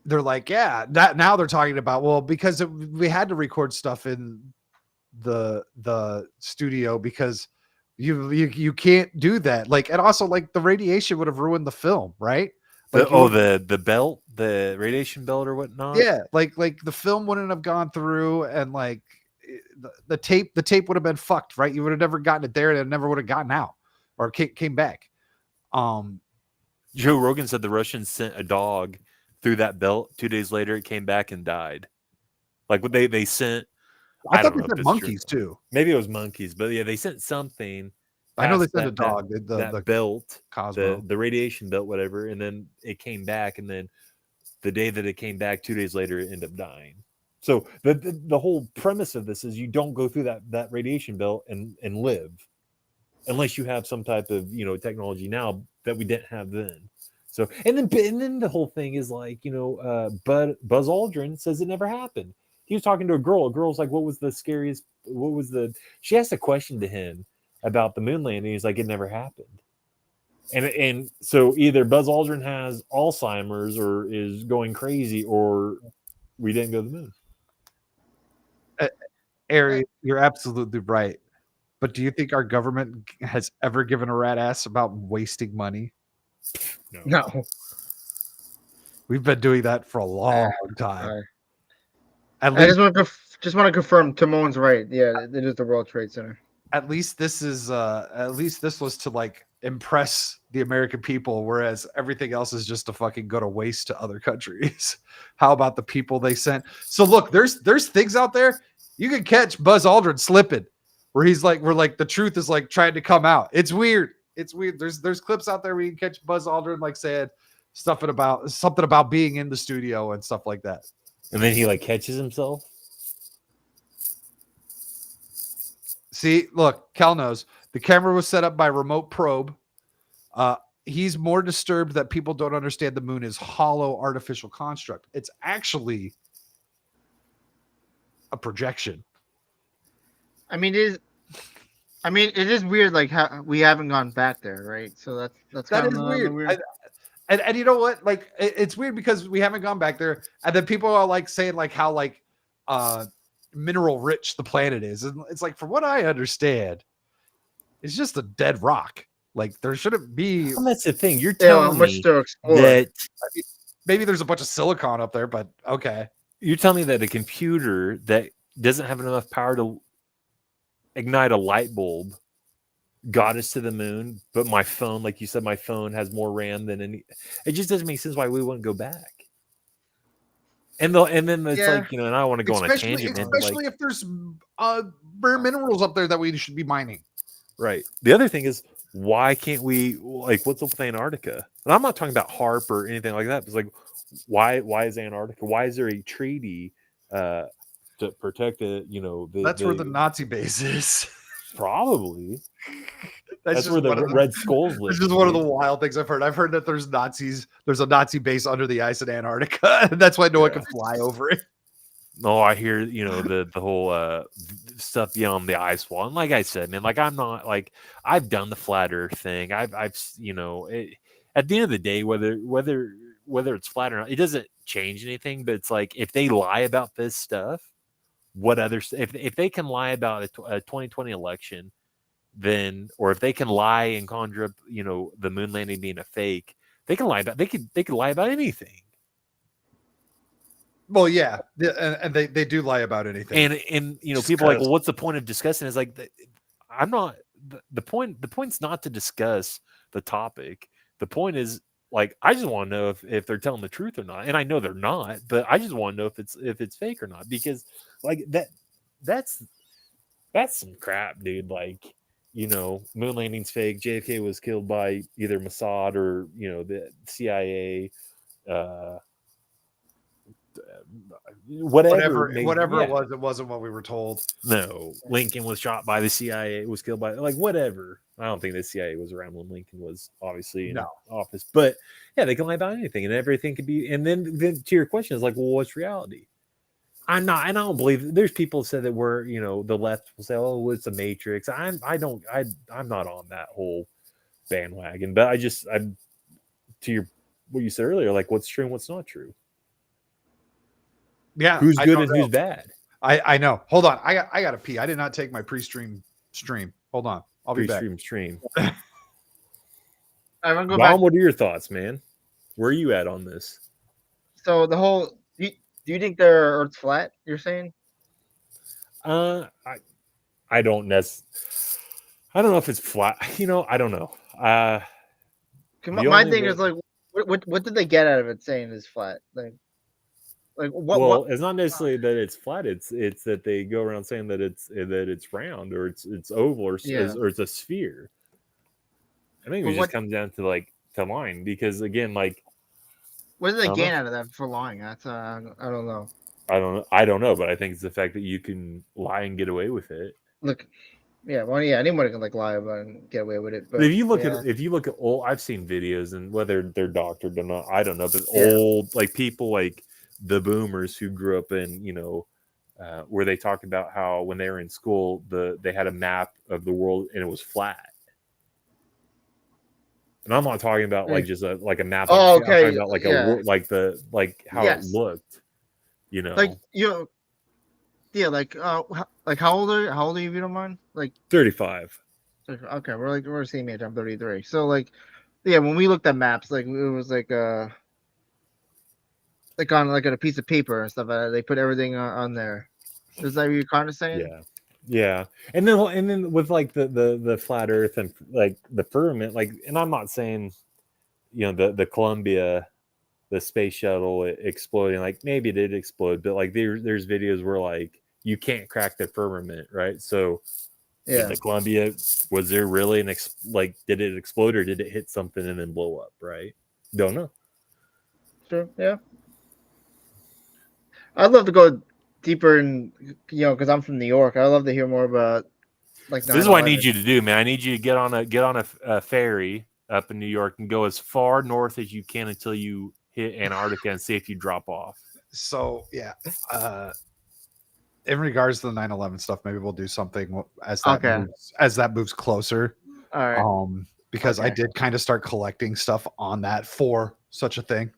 they're like, yeah, that now they're talking about, well, because we had to record stuff in the studio because you can't do that. Like, and also like the radiation would have ruined the film, right? Like, the belt, the radiation belt or whatnot. Yeah, like the film wouldn't have gone through, and like the tape would have been fucked, right? You would have never gotten it there, and it never would have gotten out or came back. Joe Rogan said the Russians sent a dog through that belt. 2 days later, it came back and died. Like what they sent. I thought they sent monkeys too. Maybe it was monkeys, but yeah, they sent something. I know they sent a dog. The belt, Cosmo, the radiation belt, whatever, and then it came back, and then the day that it came back, 2 days later, it ended up dying. So the whole premise of this is you don't go through that radiation belt and live, unless you have some type of technology now that we didn't have then. So and then the whole thing is like Buzz Aldrin says it never happened. He was talking to a girl. A girl's like, she asked a question to him about the moon landing. He's like, it never happened. And so either Buzz Aldrin has Alzheimer's or is going crazy, or we didn't go to the moon. Ari, you're absolutely right. But do you think our government has ever given a rat ass about wasting money? No. We've been doing that for a long time. I just want to confirm Timon's right. Yeah, it is the World Trade Center. At least this was to like impress the American people, whereas everything else is just to fucking go to waste to other countries. How about the people they sent? So look, there's things out there you can catch Buzz Aldrin slipping, where he's like, the truth is like trying to come out. It's weird. There's clips out there where you can catch Buzz Aldrin like saying something about being in the studio and stuff like that. And then he like catches himself. See, look, Cal knows the camera was set up by remote probe. He's more disturbed that people don't understand the moon is hollow artificial construct. It's actually a projection. I mean, it is weird, like how we haven't gone back there, right? So that is weird. And you know what? Like it's weird because we haven't gone back there, and then people are like saying like how like mineral rich the planet is, and it's like from what I understand, it's just a dead rock. Like there shouldn't be. Well, that's the thing. You're telling me that maybe there's a bunch of silicon up there, but okay. You're telling me that a computer that doesn't have enough power to ignite a light bulb got us to the moon, but my phone, like you said, my phone has more RAM than any. It just doesn't make sense why we wouldn't go back. And then it's like, and I want to go on a tangent, man. Especially if there's rare minerals up there that we should be mining. Right. The other thing is, why can't we, like, what's up with Antarctica? And I'm not talking about HARP or anything like that. It's like, why is Antarctica? Why is there a treaty to protect that's where the Nazi base is. Probably. That's where the Red Skulls live. It's just one of the wild things I've heard. I've heard that there's a Nazi base under the ice in Antarctica, and that's why no one can fly over it. No, I hear, the whole stuff beyond the ice wall. And like I said, man, like I'm not like I've done the flat earth thing. I've at the end of the day, whether it's flat or not, it doesn't change anything. But it's like, if they lie about this stuff, what other if they can lie about a 2020 election, then, or if they can lie and conjure up, the moon landing being a fake, they can lie about they could lie about anything. Well, yeah, and they do lie about anything. And people are like, well, what's the point of discussing? It's like, I'm not the point. The point's not to discuss the topic. The point is, like, I just want to know if they're telling the truth or not. And I know they're not, but I just want to know if it's fake or not, because like that's some crap, dude. Like, moon landing's fake. JFK was killed by either Mossad or the CIA. Whatever it was, it wasn't what we were told. No, Lincoln was shot by the CIA, was killed by, like, whatever. I don't think the CIA was around when Lincoln was obviously in office, but yeah, they can lie about anything, and everything could be. And then to your question is like, well, what's reality? I'm not, and I don't believe there's people who said that we're, the left will say, oh, it's a matrix. I'm not on that whole bandwagon, but I'm to what you said earlier, like, what's true and what's not true. Yeah, who's good and who's bad. I know. Hold on, I got to pee. I did not take my pre-stream stream. Hold on, I'll be back. Stream. I'm gonna go Mom, back. what are your thoughts, man? Where are you at on this? So the whole, do you think the Earth's flat? You're saying? I don't I don't know if it's flat. I don't know. My thing is, like, what did they get out of it saying it's flat? Like what? Well, what? It's not necessarily that it's flat. It's that they go around saying that it's round, or it's oval, or it's a sphere. I think it just comes down to lying, because again, like, what did they gain out of that for lying? That's I don't know. I don't know, but I think it's the fact that you can lie and get away with it. Look, anybody can lie about it and get away with it. But if you look at old, I've seen videos, and whether they're doctored or not, I don't know, but old, like, people like the boomers who grew up in, where they talk about how when they were in school, they had a map of the world and it was flat. And I'm not talking about like just a map. Oh, okay. I'm talking about how it looked. How old are you, if you don't mind? Like 35. Okay, we're the same age. I'm 33. So when we looked at maps, it was on a piece of paper and stuff. They put everything on there. Is that what you're kind of saying? Yeah. And then with the flat Earth and like the firmament, and I'm not saying, the Columbia, the space shuttle exploding, like maybe it did explode, but like there's videos where you can't crack the firmament, right? So in the Columbia, was there really did it explode, or did it hit something and then blow up, right? Don't know. Sure. Yeah. I'd love to go deeper in, because I'm from New York. I'd love to hear more about this is what I need you to do, man. I need you to get on a ferry up in New York and go as far north as you can until you hit Antarctica and see if you drop off. So in regards to the 9/11 stuff, maybe we'll do something as that moves closer. All right. Because I did kind of start collecting stuff on that for such a thing.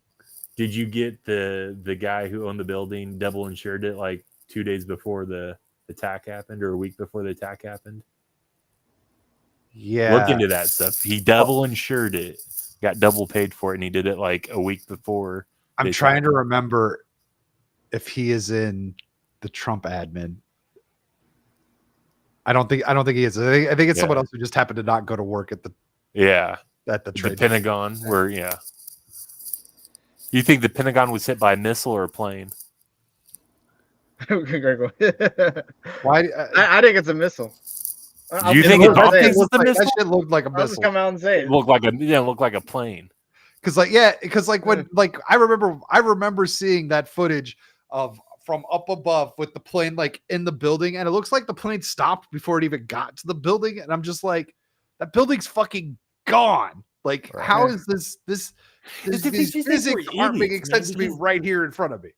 Did you get the guy who owned the building double insured it 2 days before the attack happened, or a week before the attack happened? Yeah. Look into that stuff. He double insured it, got double paid for it, and he did it a week before. I'm trying to remember if he is in the Trump admin. I don't think he is. I think it's someone else who just happened to not go to work at the Pentagon, where You think the Pentagon was hit by a missile or a plane? Why? I think it's a missile. Do you think it don't think it's a That missile? shit looked like a I'll just missile. come out and say It looked like a plane. Because when I remember seeing that footage of from up above with the plane like in the building, and it looks like the plane stopped before it even got to the building, and I'm just like, that building's fucking gone. Like, Right. how is this It's these just physics we're aren't making idiots, man, sense to me because right here in front of me.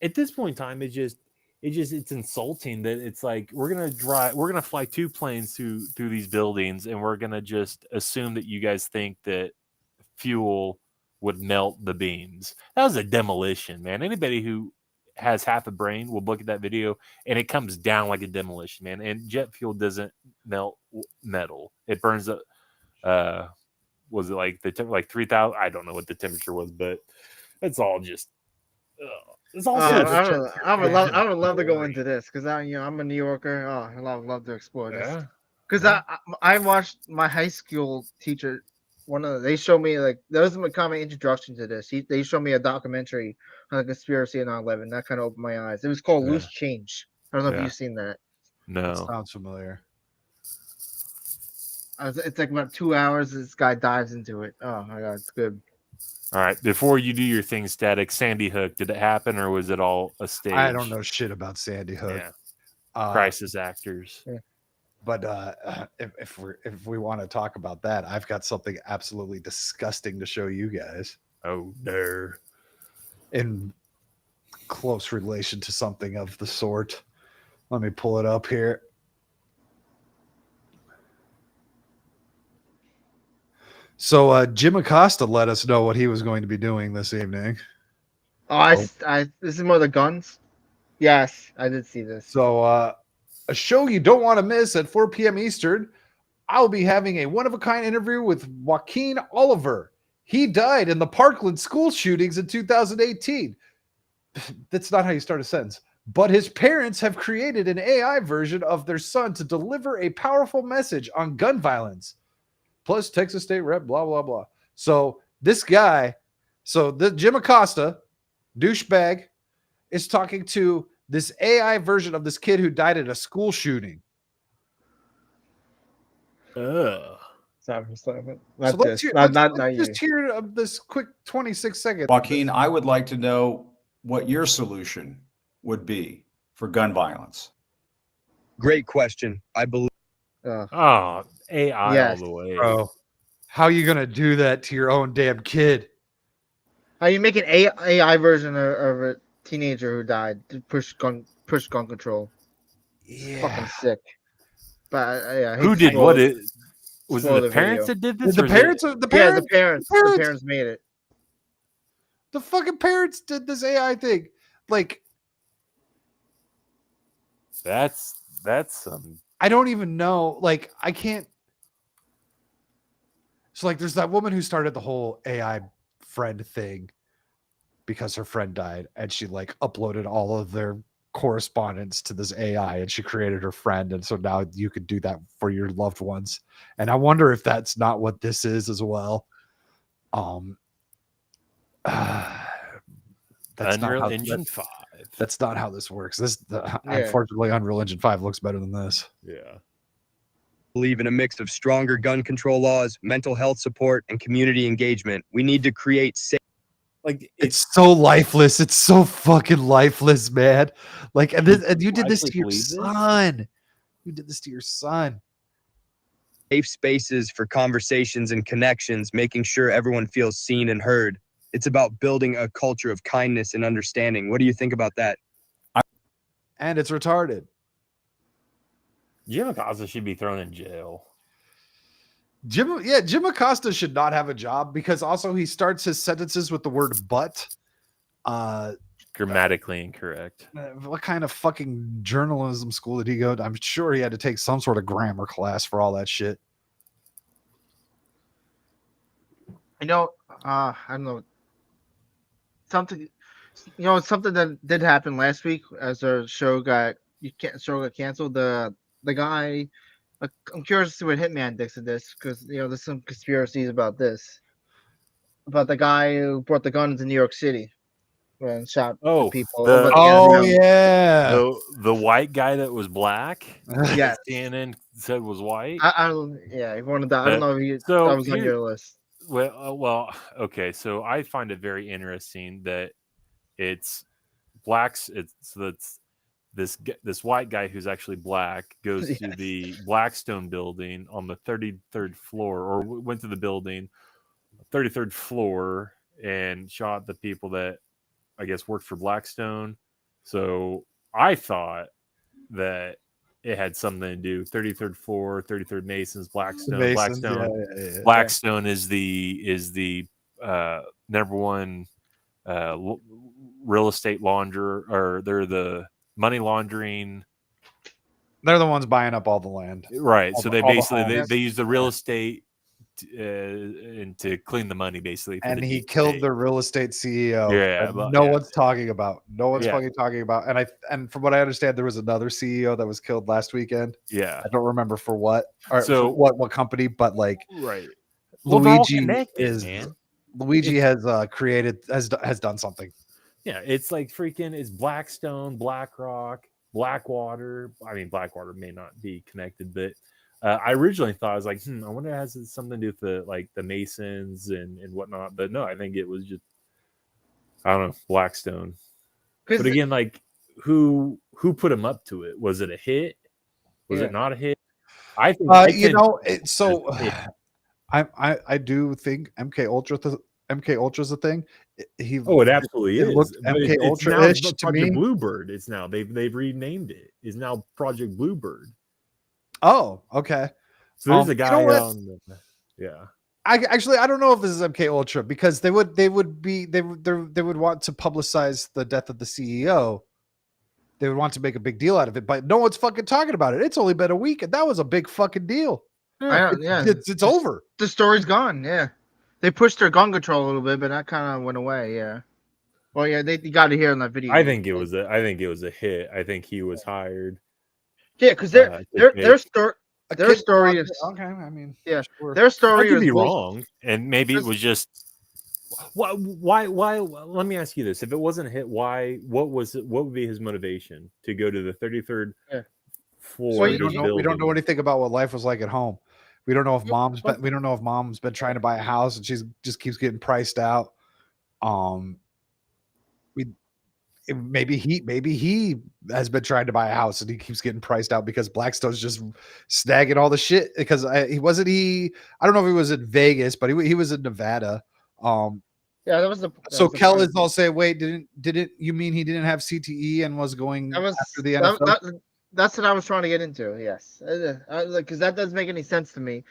at this point in time, it's insulting that it's like we're gonna fly 2 planes through these buildings, and we're gonna just assume that you guys think that fuel would melt the beams. That was a demolition, man. Anybody who has half a brain will look at that video, and it comes down like a demolition, man. And jet fuel doesn't melt metal; it burns up. Was it like like 3,000? I don't know what the temperature was, but it's all just. It's all I would love to go into this because I'm a New Yorker. Oh, I love to explore this because I watched my high school teacher. They showed me like that was my kind of introduction to this. They showed me a documentary on the conspiracy of 9/11. That kind of opened my eyes. It was called Loose Change. I don't know if you've seen that. No, that sounds familiar. It's like about 2 hours. This guy dives into it. Oh my god, it's good. All right, before you do your thing, Static, Sandy Hook, did it happen or was it all a stage? I don't know shit about Sandy Hook. Yeah. Crisis actors. Yeah. But if we want to talk about that, I've got something absolutely disgusting to show you guys. Oh, no. In close relation to something of the sort. Let me pull it up here. So Jim Acosta let us know what he was going to be doing this evening. This is more the guns. Yes, I did see this. So a show you don't want to miss at 4 p.m. Eastern. I'll be having a one-of-a-kind interview with Joaquin Oliver. He died in the Parkland school shootings in 2018. That's not how you start a sentence. But his parents have created an AI version of their son to deliver a powerful message on gun violence. Plus Texas State Rep, blah, blah, blah. So this guy, the Jim Acosta, douchebag, is talking to this AI version of this kid who died at a school shooting. Sorry for slapping. Let's just hear this quick 26 seconds. Joaquin, I would like to know what your solution would be for gun violence. Great question. I believe. AI all the way. Bro, how are you going to do that to your own damn kid? How you make an AI version of a teenager who died to push gun control? Yeah. Fucking sick. But who did what? Was it the parents that did this? The parents made it. The fucking parents did this AI thing. Like, that's some. I don't even know. Like, I can't. So, like, there's that woman who started the whole AI friend thing because her friend died, and she like uploaded all of their correspondence to this AI, and she created her friend, and so now you could do that for your loved ones. And I wonder if that's not what this is as well. That's Unreal Engine 5. That's not how this works. Unfortunately, Unreal Engine 5 looks better than this. Yeah. Believe in a mix of stronger gun control laws, mental health support, and community engagement. We need to create safe. Like it's so lifeless. It's so fucking lifeless, man. Like, and you did this to your son. You did this to your son. Safe spaces for conversations and connections, making sure everyone feels seen and heard. It's about building a culture of kindness and understanding. What do you think about that? And it's retarded. Jim Acosta should be thrown in jail. Jim Acosta should not have a job because also he starts his sentences with the word but. Grammatically incorrect. What kind of fucking journalism school did he go to? I'm sure he had to take some sort of grammar class for all that shit. I don't know. Something that did happen last week as our show got canceled. The guy, I'm curious to see what Hitman thinks of this because there's some conspiracies about this, about the guy who brought the gun to New York City. and shot Oh, people. the- Oh yeah. The white guy that was black. Yes. CNN said was white. Yeah, one of the. I don't know if So that was on your list. Well, okay. So I find it very interesting that it's blacks. It's this white guy who's actually black goes to Yes. the Blackstone building on the 33rd floor, or went to the building, 33rd floor, and shot the people that I guess worked for Blackstone. So I thought that it had something to do. 33rd floor, 33rd Masons, Blackstone. Masons, Blackstone is the number one real estate launderer, or they're the money laundering. They're the ones buying up all the land, right? So they basically homes. they use the real estate and to clean the money, basically. For And the he DEA. killed the real estate CEO. Yeah, that well, no yeah. one's talking about. No one's Yeah. fucking talking about. And from what I understand, there was another CEO that was killed last weekend. Yeah, I don't remember for what, or So- for what company, but like right. Well, they're all Luigi connected, is man. Luigi has done something. Yeah, it's like freaking. It's Blackstone, BlackRock, Blackwater. I mean, Blackwater may not be connected, but I originally thought, I was like, I wonder if it has something to do with the Masons and whatnot. But no, I think it was just, I don't know, Blackstone. But again, like who put him up to it? Was it a hit? Was it not a hit? I think I do think MK Ultra's a thing. It absolutely is. Looked But MK it's Ultra-ish now to Project me. Bluebird. It's now they've renamed it. It's now Project Bluebird. Oh, okay. So there's a guy you know what? on the, yeah. I don't know if this is MK Ultra, because they would want to publicize the death of the CEO. They would want to make a big deal out of it, but no one's fucking talking about it. It's only been a week, and that was a big fucking deal. It's over. The story's gone. Yeah, they pushed their gun control a little bit, but that kind of went away. Yeah. Well, yeah, they got to hear in that video. I think it was a hit. I think he was hired. Yeah, because their story is okay. I mean, yeah, sure. their story I could is be wrong, and maybe it was just why. Let me ask you this: if it wasn't a hit, why? What was it? What would be his motivation to go to the 33rd floor? So we don't know anything about what life was like at home. We don't know if mom's been trying to buy a house and she's just keeps getting priced out. Maybe he has been trying to buy a house and he keeps getting priced out because Blackstone's just snagging all the shit. Because I don't know if he was in Vegas, but he was in Nevada. Yeah, that was the. So Kel is all saying, wait, didn't you mean he didn't have CTE and was going after the NFL? That's what I was trying to get into. Yes, because that doesn't make any sense to me.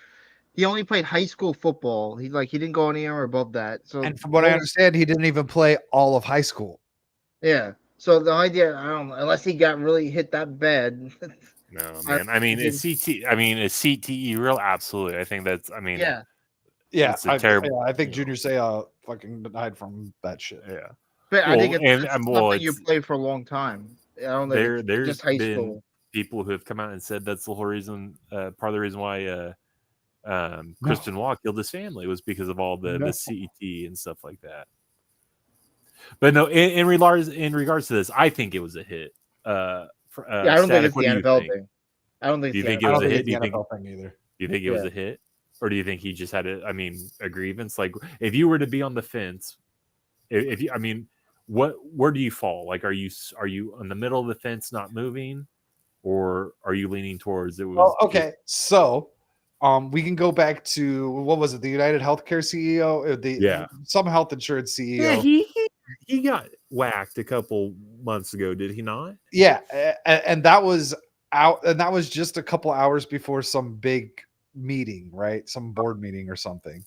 He only played high school football. He didn't go anywhere above that. So, and from what I understand, he didn't even play all of high school. Yeah. So the idea, I don't know, unless he got really hit that bad. No, man. I mean, is CTE real? Absolutely. I think that's. I mean, yeah. It's a terrible. I think Junior Seau fucking died from that shit. Yeah. But I think it's something you play for a long time. I don't know. There's just high been school. People who have come out and said that's the whole reason, part of the reason why Christian Waugh killed his family was because of all the CET and stuff like that. But no, in regards to this, I think it was a hit. I don't think it's the NFL thing. I don't think. Do you think it was a hit? Do you think either? Do you think it was a hit, or do you think he just had a grievance? Like, if you were to be on the fence, where do you fall? Like, are you in the middle of the fence, not moving, or are you leaning towards it? Well, okay, so we can go back to, what was it, the United Healthcare CEO, or some health insurance CEO? Yeah, he got whacked a couple months ago, did he not? Yeah, and that was out, and that was just a couple hours before some big meeting, right? Some board meeting or something.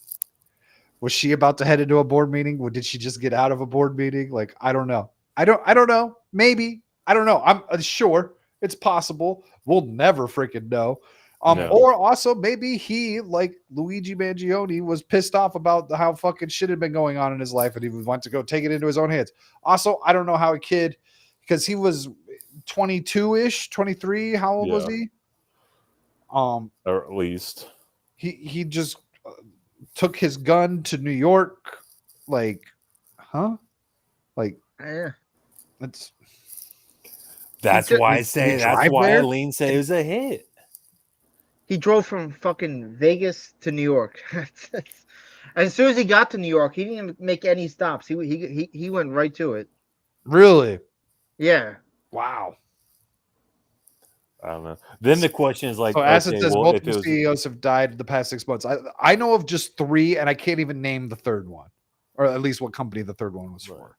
Was she about to head into a board meeting? Or did she just get out of a board meeting? Like, I don't know. I don't know. Maybe. I don't know. I'm sure it's possible. We'll never freaking know. No. Or also maybe he, like Luigi Mangione, was pissed off about how fucking shit had been going on in his life and he would want to go take it into his own hands. Also, I don't know how a kid, because he was 22-ish, 23. How old was he? Or at least he just took his gun to New York. Like, huh? Like, Yeah. That's He why I Did say. he That's drive why there? Eileen say it was a hit. He drove from fucking Vegas to New York. As soon as he got to New York, he didn't even make any stops. He went right to it. Really? Yeah. Wow. I don't know. Then the question is like, So Acid okay, says well, if multiple it was CEOs have died in the past 6 months. I know of just 3, and I can't even name the third one, or at least what company the third one was for.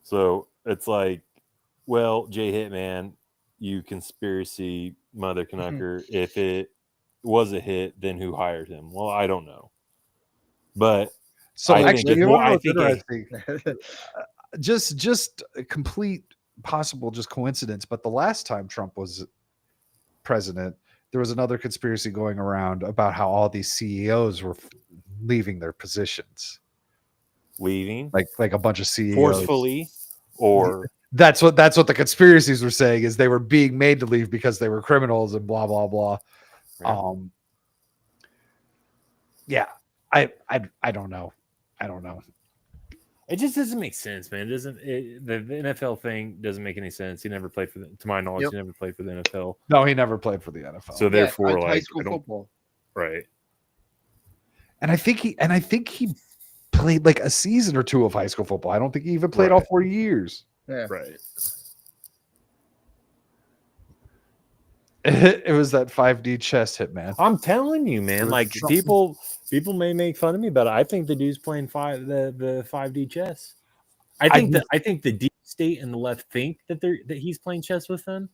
so, it's like, well, Jay Hitman, you conspiracy mother knucker. If it was a hit, then who hired him? Well, I don't know, but So I think actually, it's you more. want to know I what's think interesting? Just a complete possible just coincidence, but the last time Trump was president, there was another conspiracy going around about how all these CEOs were leaving their positions, leaving like a bunch of CEOs forcefully, or that's what the conspiracies were saying, is they were being made to leave because they were criminals and blah blah blah. Yeah. Yeah, I don't know. I don't know. It just doesn't make sense, man. It doesn't. The NFL thing doesn't make any sense. He never played for to my knowledge. Yep. He never played for the NFL. No, he never played for the NFL. So therefore, high like, school I don't. football. Right. And I think he played like a season or 2 of high school football. I don't think he even played all 4 years. Yeah. Right. It was that 5D chest hit, man. I'm telling you, man. Like Trump. people may make fun of me, but I think the dude's playing the 5D chess. I think the deep state and the left think that he's playing chess with them,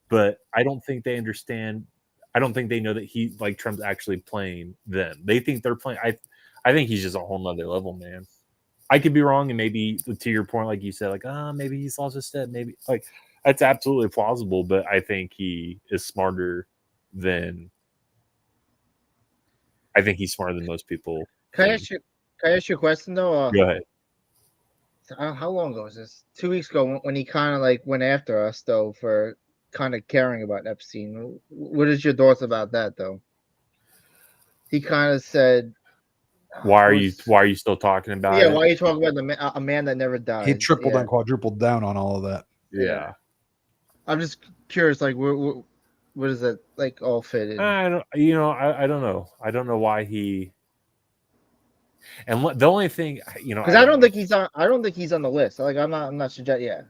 but I don't think they understand. I don't think they know that he, like, Trump's actually playing them. They think they're playing. I think he's just a whole nother level, man. I could be wrong, and maybe to your point, like you said, like, maybe he's lost a step, maybe, like, that's absolutely plausible, but I think he is smarter than. I think he's smarter than most people. Can I ask you a question though? Go ahead. How long ago was this? 2 weeks ago, when he kind of like went after us though for kind of caring about Epstein. What is your thoughts about that though? He kind of said, Why are you still talking about it? Yeah, why are you talking about a man that never died? He tripled and quadrupled down on all of that. Yeah. I'm just curious, like, what does that like all fit in? I don't know. I don't know why he. And the only thing, because I don't think he's on. I don't think he's on the list. Like, I'm not suggesting. Yeah,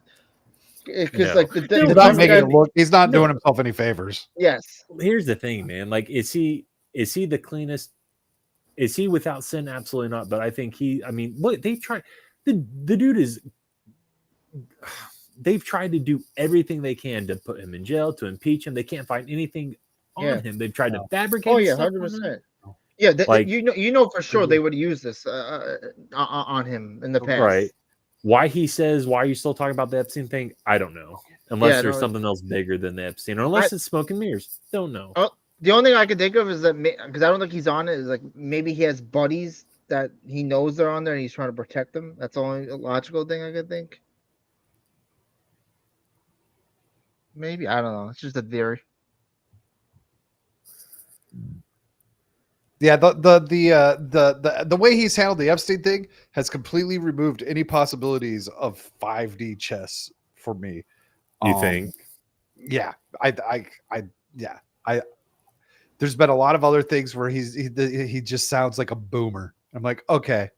because No. like He's not making it look. He's not doing himself any favors. Yes. Here's the thing, man. Like, is he the cleanest? Is he without sin? Absolutely not. But I think he. I mean, look, they've tried. The dude is. They've tried to do everything they can to put him in jail, to impeach him. They can't find anything on him. They've tried to fabricate. Oh yeah, 100%. Yeah, like, you know for sure they would use this on him in the past. Right. Why he says, why are you still talking about the Epstein thing? I don't know. Unless there's something else bigger than the Epstein, or unless it's smoke and mirrors. Don't know. The only thing I can think of is that, because I don't think he's on it, is like maybe he has buddies that he knows they're on there and he's trying to protect them. That's the only logical thing I could think. Maybe, I don't know. It's just a theory. Yeah, the way he's handled the Epstein thing has completely removed any possibilities of 5D chess for me. You think? Yeah, there's been a lot of other things where he just sounds like a boomer. I'm like, okay,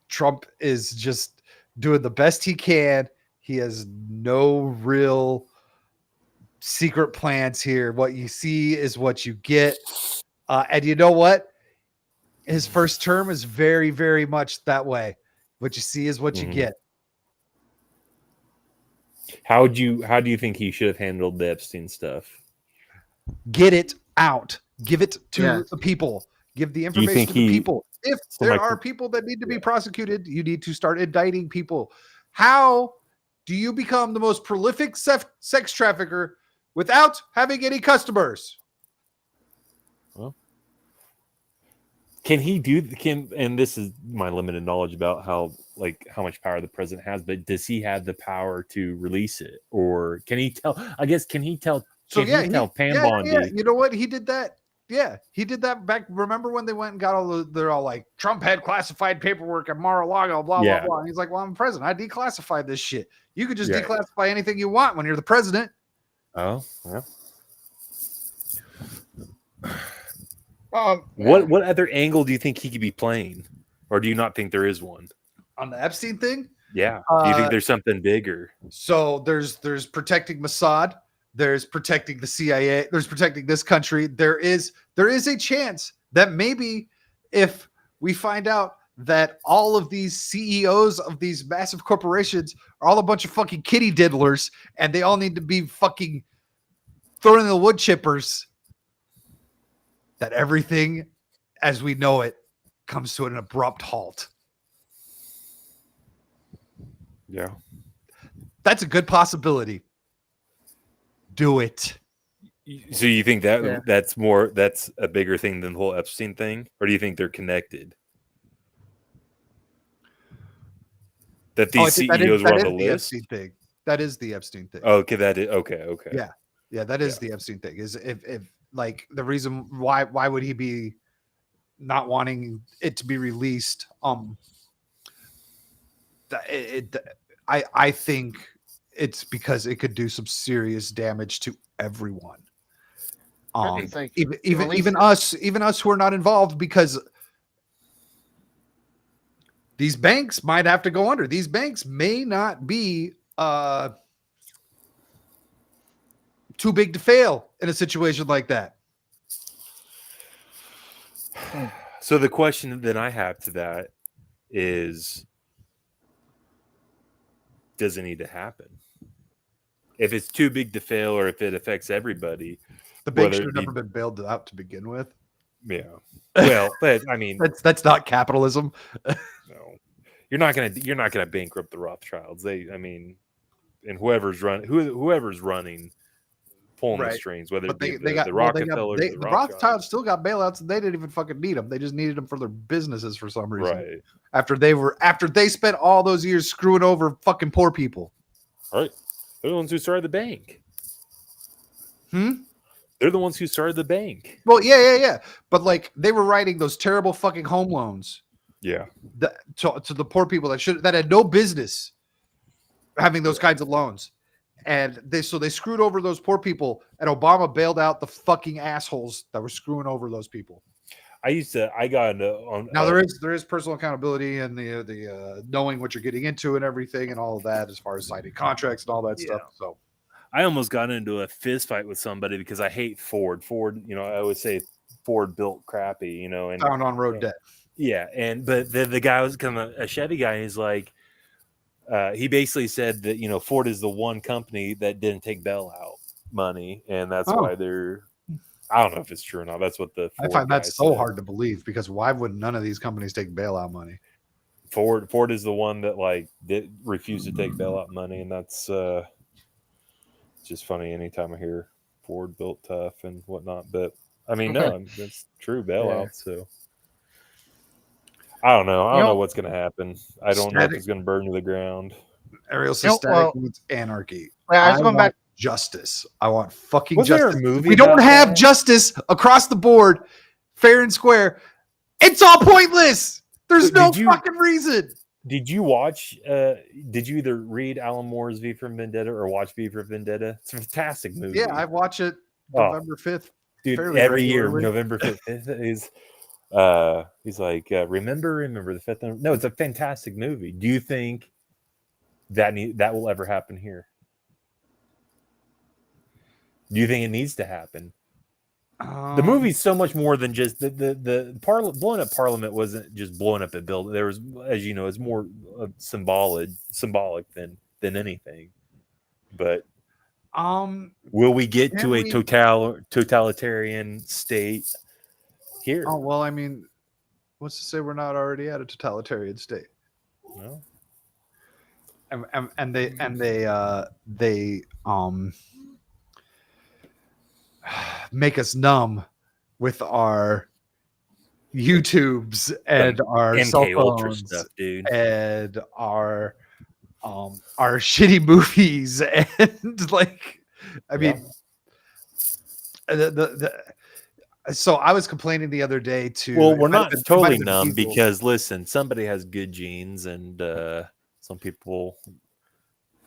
Trump is just doing the best he can. He has no real secret plans here. What you see is what you get. And you know what? His first term is very, very much that way. What you see is what you get. How do you think he should have handled the Epstein stuff? Get it out. Give it to the people. Give the information to the people. If there are people that need to be prosecuted, you need to start indicting people. How do you become the most prolific sex trafficker without having any customers? Well, can he and this is my limited knowledge about how much power the president has, but does he have the power to release it? Or can he tell, Pam Bondi? Yeah, you know what? He did that. Yeah, he did that back. Remember when they went and got they're all like, Trump had classified paperwork at Mar-a-Lago, blah, blah, blah. And he's like, well, I'm president. I declassified this shit. You could just declassify anything you want when you're the president. Oh, yeah. What other angle do you think he could be playing? Or do you not think there is one? On the Epstein thing? Yeah. Do you think there's something bigger? So there's protecting Mossad. There's protecting the CIA. There's protecting this country. There is a chance that maybe if we find out that all of these CEOs of these massive corporations are all a bunch of fucking kitty diddlers and they all need to be fucking thrown in the wood chippers, that everything as we know it comes to an abrupt halt. Yeah. That's a good possibility. Do it. So you think that's a bigger thing than the whole Epstein thing? Or do you think they're connected? That these CEOs were on the list? Epstein thing. That is the Epstein thing. Oh, okay, that is okay. Yeah, that is the Epstein thing. Is if like the reason why would he be not wanting it to be released? I think it's because it could do some serious damage to everyone. Like, even us who are not involved, because these banks might have to go under. These banks may not be too big to fail in a situation like that. So the question that I have to that is, does it need to happen? If it's too big to fail, or if it affects everybody, the bank should have never been bailed out to begin with. Yeah. Well, but I mean, that's not capitalism. No, you're not gonna bankrupt the Rothschilds. And whoever's running, pulling the strings, whether it be the Rockefellers, the Rothschilds still got bailouts, and they didn't even fucking need them. They just needed them for their businesses for some reason. Right. After they spent all those years screwing over fucking poor people. All right. They're the ones who started the bank. They're the ones who started the bank. Well, yeah. But like, they were writing those terrible fucking home loans. Yeah. To the poor people that had no business having those kinds of loans. And they screwed over those poor people, and Obama bailed out the fucking assholes that were screwing over those people. Now there is personal accountability and the knowing what you're getting into and everything and all of that, as far as signing contracts and all that stuff. So I almost got into a fist fight with somebody because I hate Ford. Ford, I always say Ford built crappy, and found on road debt. Yeah, but the guy was kind of a Chevy guy. He's like, he basically said that Ford is the one company that didn't take bailout money, and that's why they're. I don't know if it's true or not. That's what I find that so hard to believe, because why would none of these companies take bailout money? Ford is the one that refused to take bailout money, and that's just funny. Anytime I hear Ford built tough and whatnot, but I mean, no, that's true bailout. So I don't know. I don't know what's going to happen. I don't know if it's going to burn to the ground. Ariel says static means anarchy. I was going back. Justice. I want fucking Was justice. there a movie we don't about have that? Justice across the board, fair and square. It's all pointless. There's no fucking reason. Did you watch? Did you either read Alan Moore's V for Vendetta or watch V for Vendetta? It's a fantastic movie. Yeah, I watch it November 5th. Dude, every year, November 5th is. He's like, remember the 5th. No, it's a fantastic movie. Do you think that will ever happen here? Do you think it needs to happen? The movie's so much more than just the blowing up Parliament wasn't just blowing up a building. There was, as you know, it's more symbolic than anything. But will we get to a totalitarian state here? Oh well, I mean, what's to say we're not already at a totalitarian state? No. And they make us numb with our YouTubes and our cell phones stuff, dude. and our shitty movies and I mean So I was complaining the other day to. Well, we're not totally been numb Eagle. because listen, somebody has good genes, and some people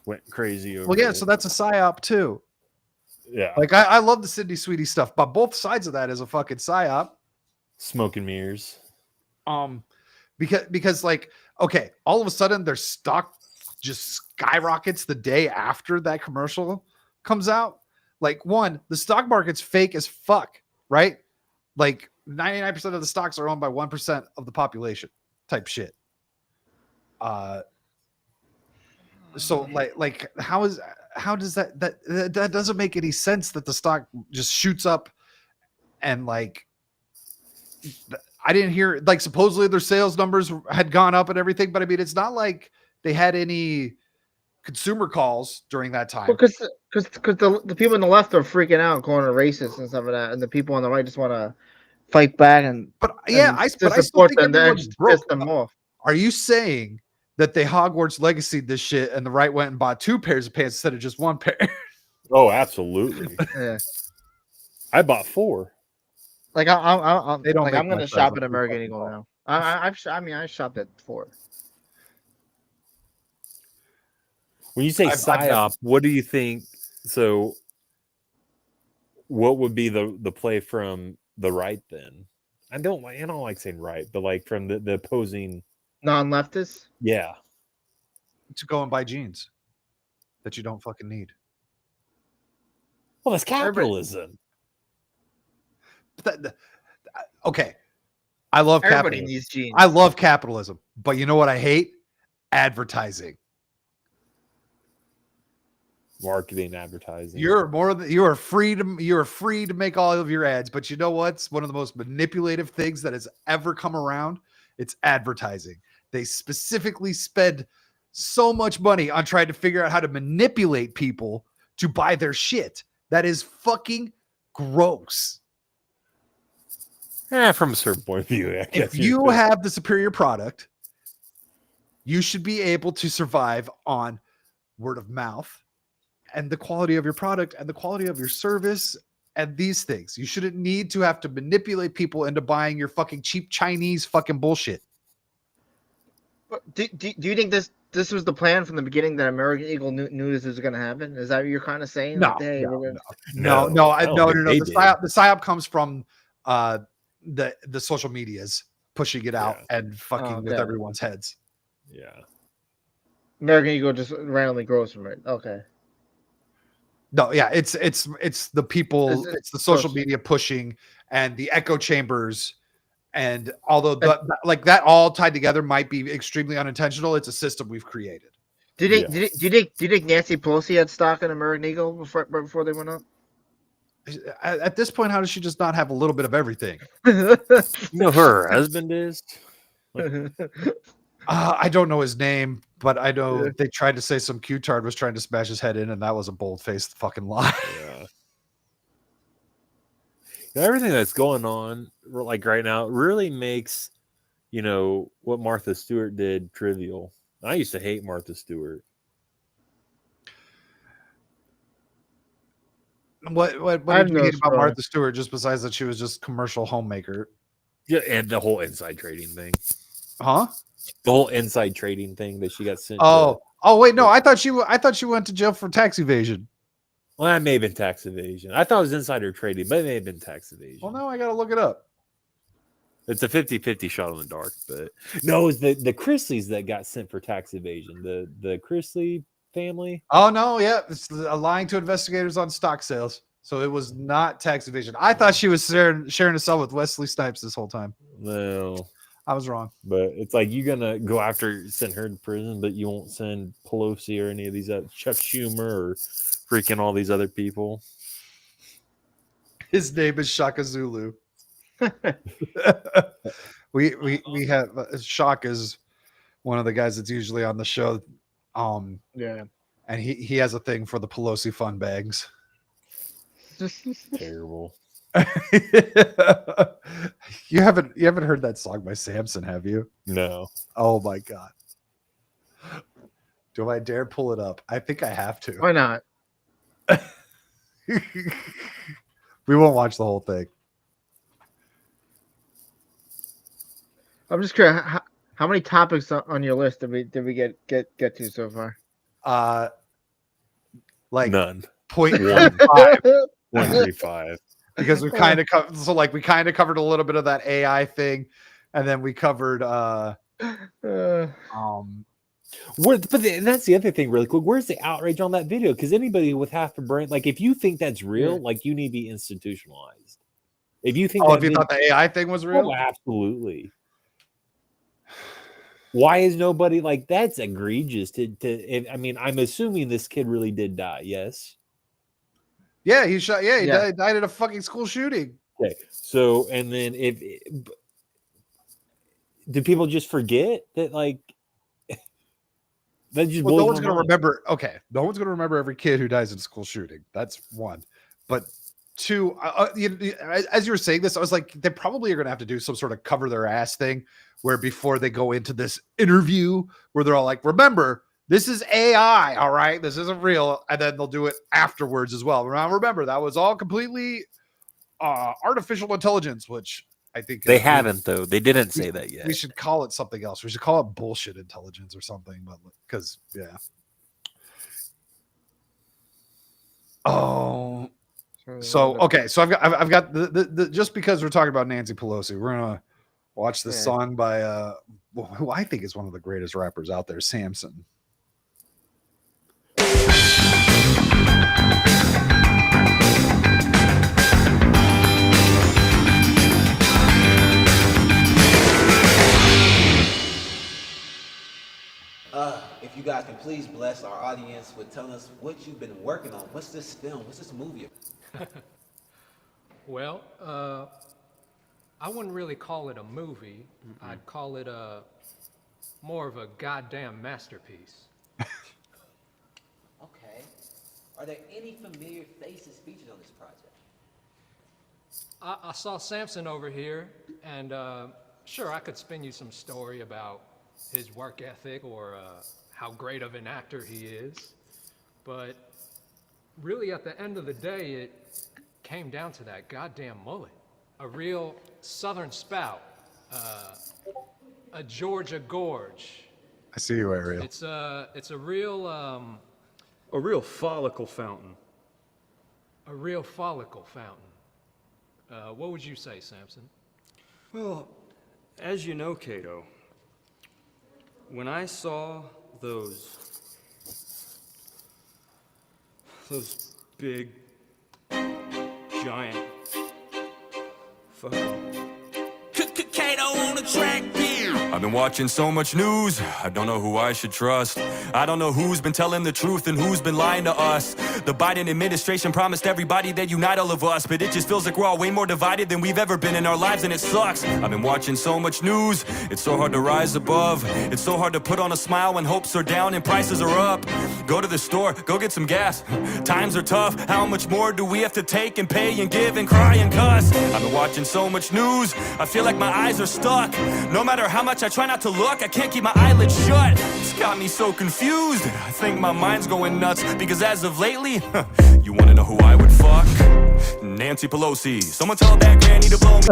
went crazy over. Well, yeah. it. So that's a psyop too. Yeah, Like I love the Sydney Sweetie stuff, but both sides of that is a fucking psyop. smoke and mirrors. Because like, okay, all of a sudden their stock just skyrockets the day after that commercial comes out. Like, one, the stock market's fake as fuck, right? Like 99% of the stocks are owned by 1% of the population type shit. So like how does that doesn't make any sense that the stock just shoots up and like I didn't hear like supposedly their sales numbers had gone up and everything, but I mean it's not like they had any consumer calls during that time. Because the people on the left are freaking out, calling it racist and stuff like that, and the people on the right just want to fight back and I still support think them. They everyone's just broke. piss them off. Are you saying that they Hogwarts legacied this shit and the right went and bought 2 pairs of pants instead of just 1 pair? Oh, absolutely. Yeah. I bought 4. Like I'm They don't like make I'm gonna much shop size at of American fucking Eagle ball. now. I shopped at before. When you say I've psyop, what do you think? So, what would be the play from the right then? I don't like saying right, but like from the opposing Non-leftists. Yeah. To go and buy jeans that you don't fucking need. Well, that's capitalism. Okay. I love Everybody capitalism. needs jeans. I love capitalism, but you know what I hate? Advertising. Marketing, advertising. You are free to make all of your ads, but you know what's one of the most manipulative things that has ever come around? It's advertising. They specifically spend so much money on trying to figure out how to manipulate people to buy their shit. That is fucking gross. From a certain point of view, I guess. If you have the superior product, you should be able to survive on word of mouth and the quality of your product and the quality of your service and these things. You shouldn't need to have to manipulate people into buying your fucking cheap Chinese fucking bullshit. Do you think this was the plan from the beginning that American Eagle knew this was going to happen? Is that what you're kind of saying? No, like, hey, no. no. The psyop comes from the social medias pushing it out and fucking with everyone's heads. Yeah. American Eagle just randomly grows from it. Okay. No, yeah, it's the people, it's the social media pushing and the echo chambers. And although like that all tied together might be extremely unintentional, it's a system we've created. Do you think Nancy Pelosi had stock in American Eagle before they went up? At this point, how does she just not have a little bit of everything? You know who her husband is? I don't know his name, but I know they tried to say some Q-tard was trying to smash his head in, and that was a bold-faced fucking lie. Yeah. Everything that's going on like right now really makes, what Martha Stewart did trivial. I used to hate Martha Stewart. What did you hate about Martha Stewart, just besides that she was just commercial homemaker? Yeah, and the whole inside trading thing. Huh? The whole inside trading thing that she got sent. Oh wait, no, I thought she went to jail for tax evasion. Well, that may have been tax evasion. I thought it was insider trading, but it may have been tax evasion. Well, now I got to look it up. It's a 50-50 shot in the dark, but no, it was the Chrisleys that got sent for tax evasion. The Chrisley family. Oh no, yeah, it's lying to investigators on stock sales. So it was not tax evasion. I thought she was sharing a cell with Wesley Snipes this whole time. No, I was wrong. But it's like you're gonna go after send her to prison, but you won't send Pelosi or any of these Chuck Schumer or freaking all these other people. His name is Shaka Zulu. we have Shaka is one of the guys that's usually on the show. Yeah, and he has a thing for the Pelosi fun bags. Terrible. You haven't heard that song by Samson, have you? No. Oh my god. Do I dare pull it up? I think I have to. Why not? We won't watch the whole thing. I'm just curious. How many topics on your list did we get to so far? Like none. 0.5. 135. Because we kind of covered a little bit of that AI thing, and then we covered that's the other thing, really quick. Where's the outrage on that video? Because anybody with half a brain, like if you think that's real, like you need to be institutionalized. If you think, if you thought the AI thing was real, absolutely. Why is nobody like that's egregious? I mean, I'm assuming this kid really did die. Yes. Yeah, he shot. Yeah, he died in a fucking school shooting. Okay, so and then do people just forget that? Like, that just no one's going to remember. Okay, no one's going to remember every kid who dies in a school shooting. That's one. But two, as you were saying this, I was like, they probably are going to have to do some sort of cover their ass thing, where before they go into this interview, where they're all like, "Remember, this is AI, all right? This isn't real," and then they'll do it afterwards as well. Now, remember, that was all completely artificial intelligence, which I think they haven't though. They didn't say that yet. We should call it something else. We should call it bullshit intelligence or something. But because oh, so okay. So I've got the just because we're talking about Nancy Pelosi, we're gonna watch this song by who I think is one of the greatest rappers out there, Samson. If you guys can please bless our audience with telling us what you've been working on. What's this film? What's this movie? Well, I wouldn't really call it a movie. I'd call it more of a goddamn masterpiece. Okay. Are there any familiar faces featured on this project? I saw Samson over here, and sure, I could spin you some story about his work ethic or how great of an actor he is. But really, at the end of the day, it came down to that goddamn mullet. A real Southern spout. A Georgia gorge. I see you, Ariel. It's a real follicle fountain. A real follicle fountain. What would you say, Samson? Well, as you know, Cato, when I saw those big, giant fucking Cato on the track. I've been watching so much news, I don't know who I should trust. I don't know who's been telling the truth and who's been lying to us. The Biden administration promised everybody they'd unite all of us, but it just feels like we're all way more divided than we've ever been in our lives, and it sucks. I've been watching so much news, it's so hard to rise above. It's so hard to put on a smile when hopes are down and prices are up. Go to the store, go get some gas. Times are tough, how much more do we have to take and pay and give and cry and cuss? I've been watching so much news, I feel like my eyes are stuck. No matter how much I try not to look, I can't keep my eyelids shut. It's got me so confused, I think my mind's going nuts. Because as of lately, you wanna know who I would fuck? Nancy Pelosi. Someone tell that granny to blow me.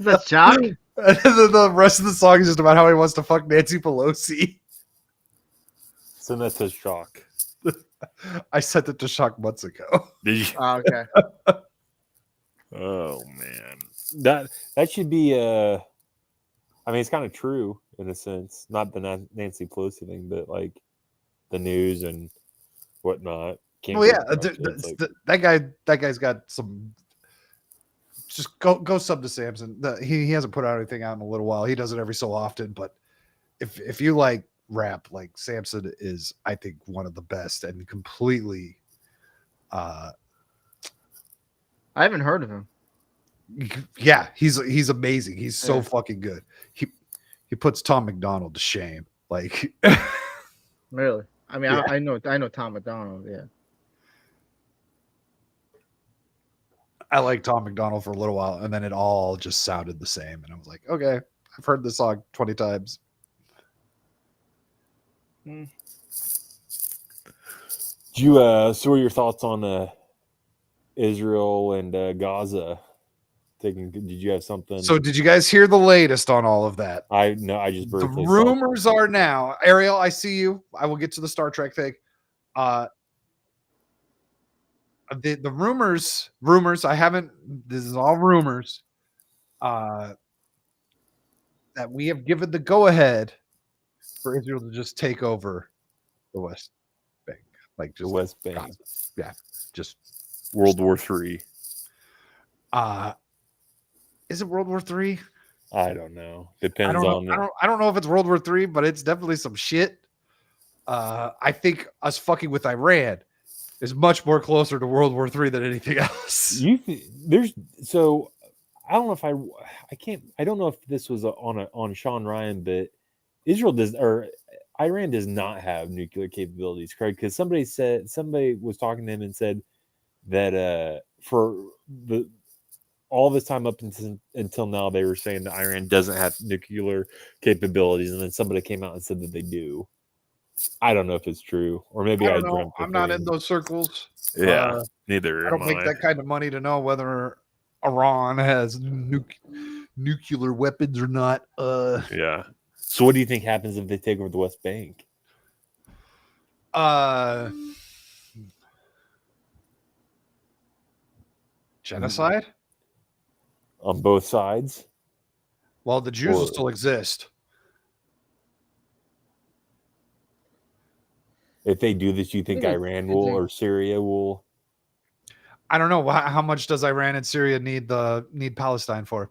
Is that Chuck? The rest of the song is just about how he wants to fuck Nancy Pelosi. So that's a shock. I sent it to Shock months ago. Did you? Oh, okay. Oh man, that should be I mean, it's kind of true in a sense, not the Nancy Pelosi thing, but like the news and whatnot. Well, yeah, that guy's got some. Just go sub to Samson. He hasn't put out anything out in a little while. He does it every so often, but if you like rap, like Samson is, I think, one of the best and completely. I haven't heard of him. Yeah, he's amazing. He's so fucking good. He puts Tom McDonald to shame. Like, really? I mean, yeah. I know Tom McDonald. Yeah. I liked Tom McDonald for a little while, and then it all just sounded the same. And I was like, okay, I've heard this song 20 times. Do you so what are your thoughts on Israel and Gaza Did you have something? So did you guys hear the latest on all of that? I just the rumors are now. Ariel, I see you. I will get to the Star Trek thing. The rumors. I haven't. This is all rumors. That we have given the go ahead for Israel to just take over the West Bank, like just the West Bank. Gaza. Yeah, just World War III. Is it World War III? I don't know. Depends on. I don't know if it's World War III, but it's definitely some shit. I think us fucking with Iran is much more closer to World War III than anything else. So I don't know if I can't. I don't know if this was on Sean Ryan, but Iran does not have nuclear capabilities, correct? Because somebody was talking to him and said that for all this time up until now, they were saying that Iran doesn't have nuclear capabilities, and then somebody came out and said that they do. I don't know if it's true, or maybe I dreamt. I'm not in those circles. Yeah, neither. I don't make that kind of money to know whether Iran has nuclear weapons or not. Yeah. So, what do you think happens if they take over the West Bank? Genocide on both sides. Well, the Jews will still exist. If they do this, you think Iran will or Syria will? I don't know. How much does Iran and Syria need Palestine for?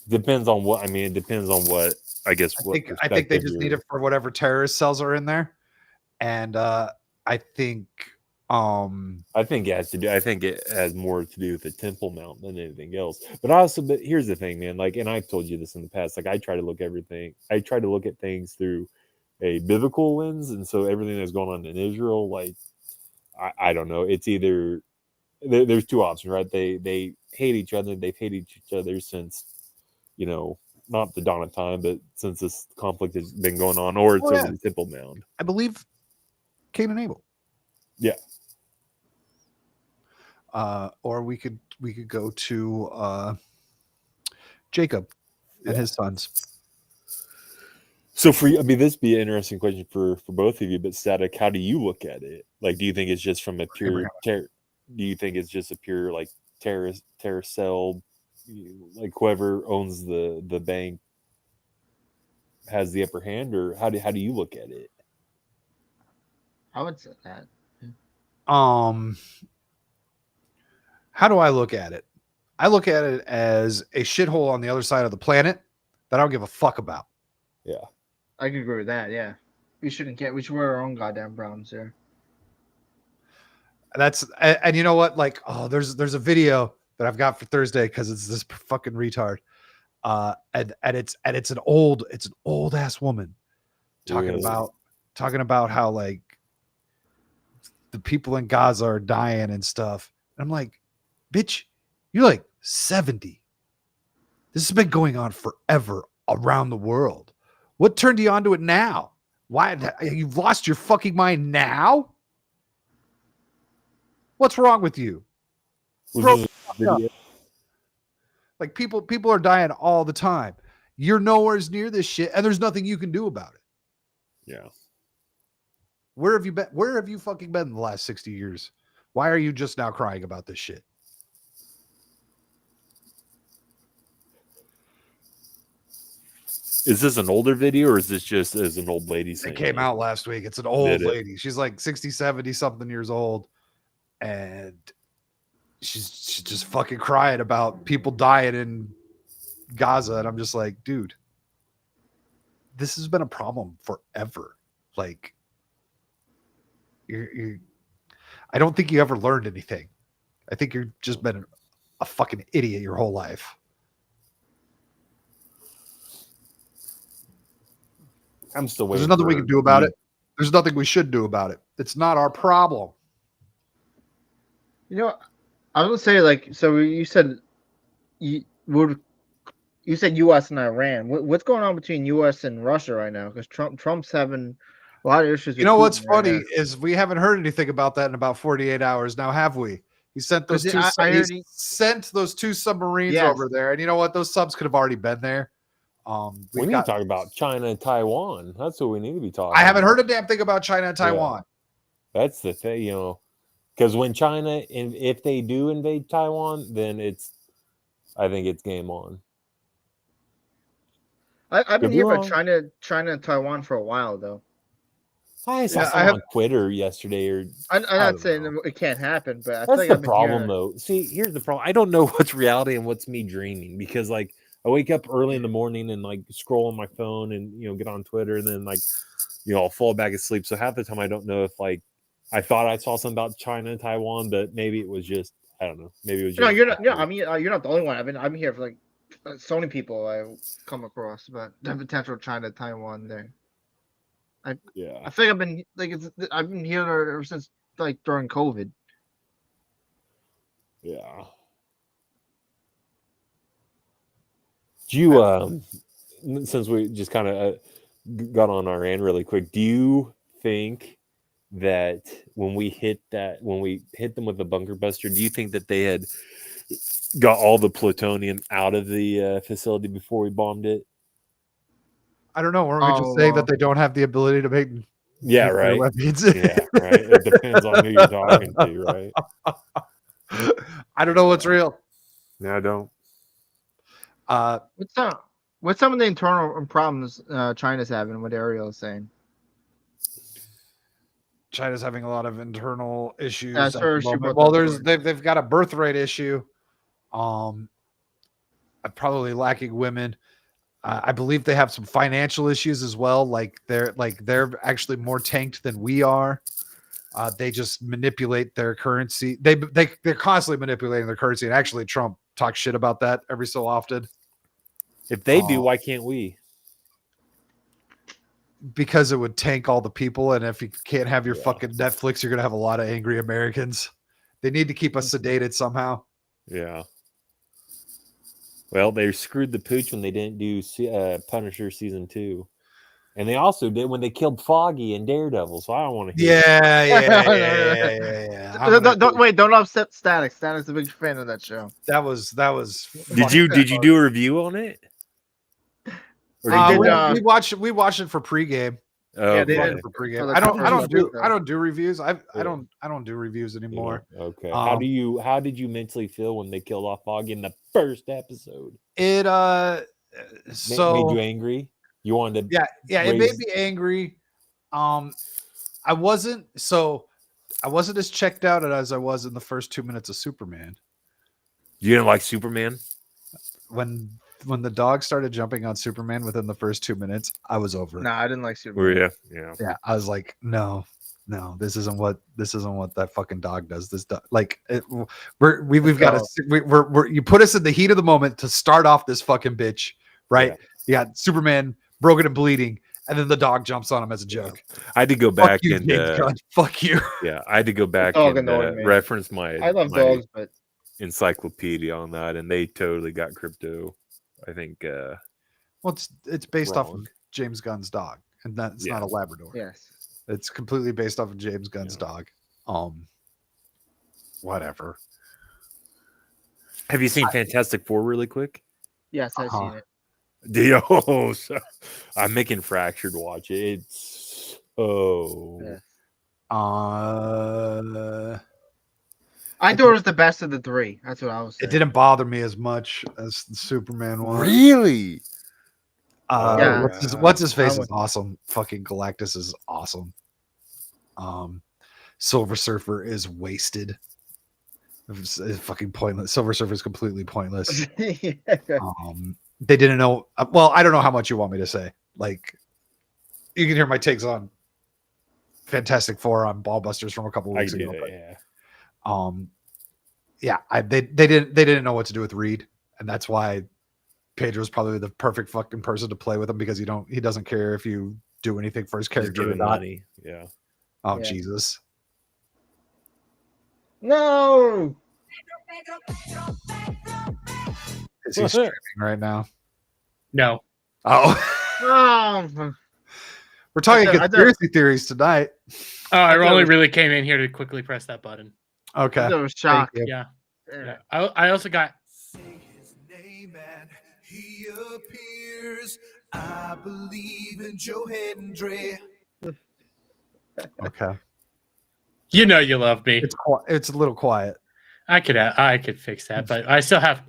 Depends on what. I mean, it depends on what. I guess. I think they just need it for whatever terrorist cells are in there, and I think it has to do. I think it has more to do with the Temple Mount than anything else. But here's the thing, man. Like, and I've told you this in the past. Like, I try to look at things through a biblical lens, and so everything that's going on in Israel, like, I don't know. It's either there's two options, right? They hate each other. They've hated each other since, not the dawn of time, but since this conflict has been going on, or it's over the Temple Mount. I believe Cain and Abel. Yeah. Or we could go to Jacob and his sons. So this would be an interesting question for both of you, but Static, how do you look at it? Like, do you think it's just from a pure do you think it's just a pure like terrorist cell, like whoever owns the bank has the upper hand, or how do you look at it? I would say that. How do I look at it? I look at it as a shithole on the other side of the planet that I don't give a fuck about. Yeah. I can agree with that. Yeah, we should wear our own goddamn browns here. And you know what? Like, there's a video that I've got for Thursday because it's this fucking retard, and it's an old ass woman talking about how like the people in Gaza are dying and stuff. And I'm like, bitch, you're like 70. This has been going on forever around the world. What turned you onto it now? Why you've lost your fucking mind now? What's wrong with you? Like people are dying all the time. You're nowhere near this shit, and there's nothing you can do about it. Yeah. Where have you been? Where have you fucking been in the last 60 years? Why are you just now crying about this shit? Is this an older video, or is this just as an old lady saying it? Came out last week. It's an old lady. She's like 60, 70 something years old. And she's just fucking crying about people dying in Gaza. And I'm just like, dude, this has been a problem forever. Like, I don't think you ever learned anything. I think you've just been a fucking idiot your whole life. I'm still waiting. There's nothing we can do about it. There's nothing we should do about it. It's not our problem. You know, I was gonna say, like, so you said you said U.S. and Iran. What's going on between U.S. and Russia right now? Because Trump's having a lot of issues. You know what's funny is we haven't heard anything about that in about 48 hours now, have we? He sent those two. He sent those 2 submarines over there, and you know what? Those subs could have already been there. We need to talk about China and Taiwan. That's what we need to be talking. I haven't heard a damn thing about China and Taiwan. Yeah. That's the thing, because when China, if they do invade Taiwan, then I think it's game on. I've been hearing about China and Taiwan for a while, though. I saw something on Twitter yesterday. I'm not saying it can't happen, but that's the problem, though. See, here's the problem. I don't know what's reality and what's me dreaming, because I wake up early in the morning and scroll on my phone and get on Twitter, and then I'll fall back asleep. So half the time I don't know if I thought I saw something about China and Taiwan, but maybe it was just, I don't know. Maybe it was just. No, you're not. Yeah, I mean, you're not the only one. I'm here for so many people I've come across about the potential China Taiwan there. I think I've been I've been hearing ever since during COVID. Yeah. Do you since we just kind of got on our end really quick, do you think that when we hit them with the bunker buster, do you think that they had got all the plutonium out of the facility before we bombed it? I don't know. Weren't we just saying that they don't have the ability to make right weapons? Yeah, right. It depends on who you're talking to, right? I don't know what's real. No, I don't. What's some of the internal problems China's having? What Ariel is saying? China's having a lot of internal issues. Well, they've got a birth rate issue. Probably lacking women. I believe they have some financial issues as well. They're actually more tanked than we are. They just manipulate their currency. They're constantly manipulating their currency. And actually, Trump talks shit about that every so often. If they do, why can't we? Because it would tank all the people, and if you can't have your fucking Netflix, you're gonna have a lot of angry Americans. They need to keep us sedated somehow. Yeah. Well, they screwed the pooch when they didn't do Punisher season 2, and they also did when they killed Foggy and Daredevil. So I don't want to hear. Yeah. Don't upset Static. Static's a big fan of that show. That was. Did you do a review on it? We watched it for pregame. Oh, yeah, they did for pregame. I don't do reviews. I don't do reviews anymore. Yeah. Okay. How did you mentally feel when they killed off Foggy in the first episode? It made you angry. You wanted to it made me angry. I wasn't as checked out as I was in the first 2 minutes of Superman. You didn't like Superman? When the dog started jumping on Superman within the first 2 minutes, I was over it. No, I didn't like Superman. Yeah. I was like, no, this isn't what that fucking dog does. This dog, we've got to. You put us in the heat of the moment to start off this fucking bitch, right? You got Superman broken and bleeding, and then the dog jumps on him as a joke. I had to go back fuck you. Yeah, I had to go back and reference my. I love dogs, but encyclopedia on that, and they totally got crypto. I think it's based off of James Gunn's dog, and that's not a Labrador. Yes, it's completely based off of James Gunn's dog. Whatever. Have you seen Fantastic Four really quick? Yes, I've seen it. So I'm making Fractured watch it. It's I thought it was the best of the three. That's what I was saying. It didn't bother me as much as the Superman one. Really? What's his face is awesome. Fucking Galactus is awesome. Silver Surfer is wasted. It's fucking pointless. Silver Surfer is completely pointless. They didn't know. Well, I don't know how much you want me to say. You can hear my takes on Fantastic Four on Ballbusters from a couple weeks ago. They didn't know what to do with Reed, and that's why Pedro's probably the perfect fucking person to play with him, because he doesn't care if you do anything for his character or not. Money. Yeah. Oh, Jesus. No. Is he streaming right now? No. Oh. We're talking conspiracy theories tonight. Oh, I only really came in here to quickly press that button. Okay. I was shocked. Yeah. I also got. Say his name and he appears. I believe in Joe Hendry. Okay. You know you love me. It's a little quiet. I could fix that, but I still have.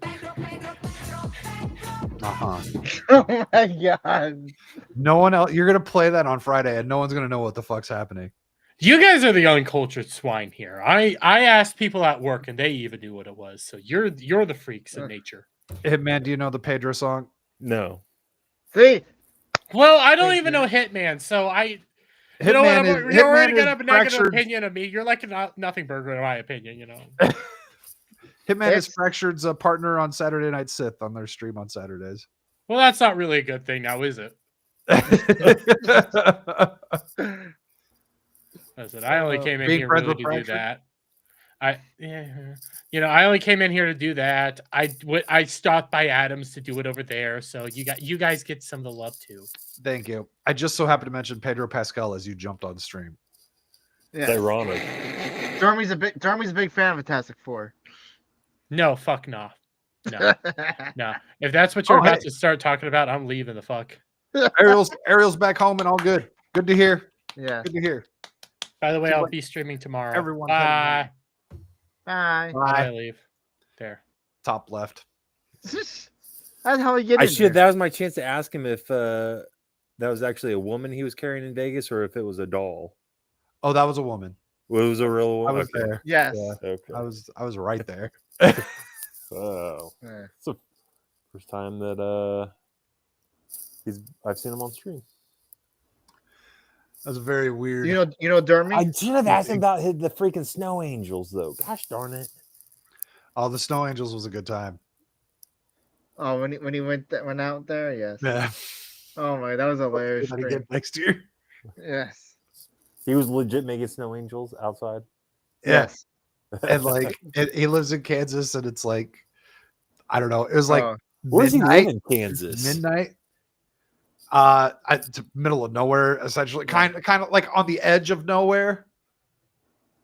Oh my god! No one else. You're gonna play that on Friday, and no one's gonna know what the fuck's happening. You guys are the uncultured swine here. I asked people at work, and they even knew what it was. So you're the freaks in nature. Hitman, do you know the Pedro song? No. See? Well, I don't even know Hitman, so I. You know what? You're already got a negative opinion of me. You're like a nothing burger, in my opinion. You know. Hitman is Fractured's partner on Saturday Night Sith on their stream on Saturdays. Well, that's not really a good thing now, is it? Listen, I only came in here really to do that. I only came in here to do that. I stopped by Adams to do it over there, so you guys get some of the love too. Thank you. I just so happened to mention Pedro Pascal as you jumped on stream. Yeah. It's ironic. Jeremy's a big fan of Fantastic Four. No, fuck no. No. No. If that's what you're about to start talking about, I'm leaving the fuck. Ariel's back home and all good. Good to hear. Yeah. Good to hear. By the way, I'll be streaming tomorrow. Everyone. Bye. Bye. I leave. There. Top left. That's how he get in there. That was my chance to ask him if that was actually a woman he was carrying in Vegas or if it was a doll. Oh, that was a woman. Well, it was a real woman. I was there. Yes. Yeah. Okay. I was right there. Oh. Yeah. It's the first time that I've seen him on stream. That's very weird. You know, Dermy? I should have asked him about the freaking Snow Angels, though. Gosh darn it! Oh, the Snow Angels was a good time. Oh, when he went out there, yes. Yeah. Oh my, that was hilarious. Again next year. Yes. He was legit making Snow Angels outside. Yes. And like he lives in Kansas, and it's like I don't know. It was like where's he live in Kansas? Midnight. It's middle of nowhere, essentially, kind of like on the edge of nowhere,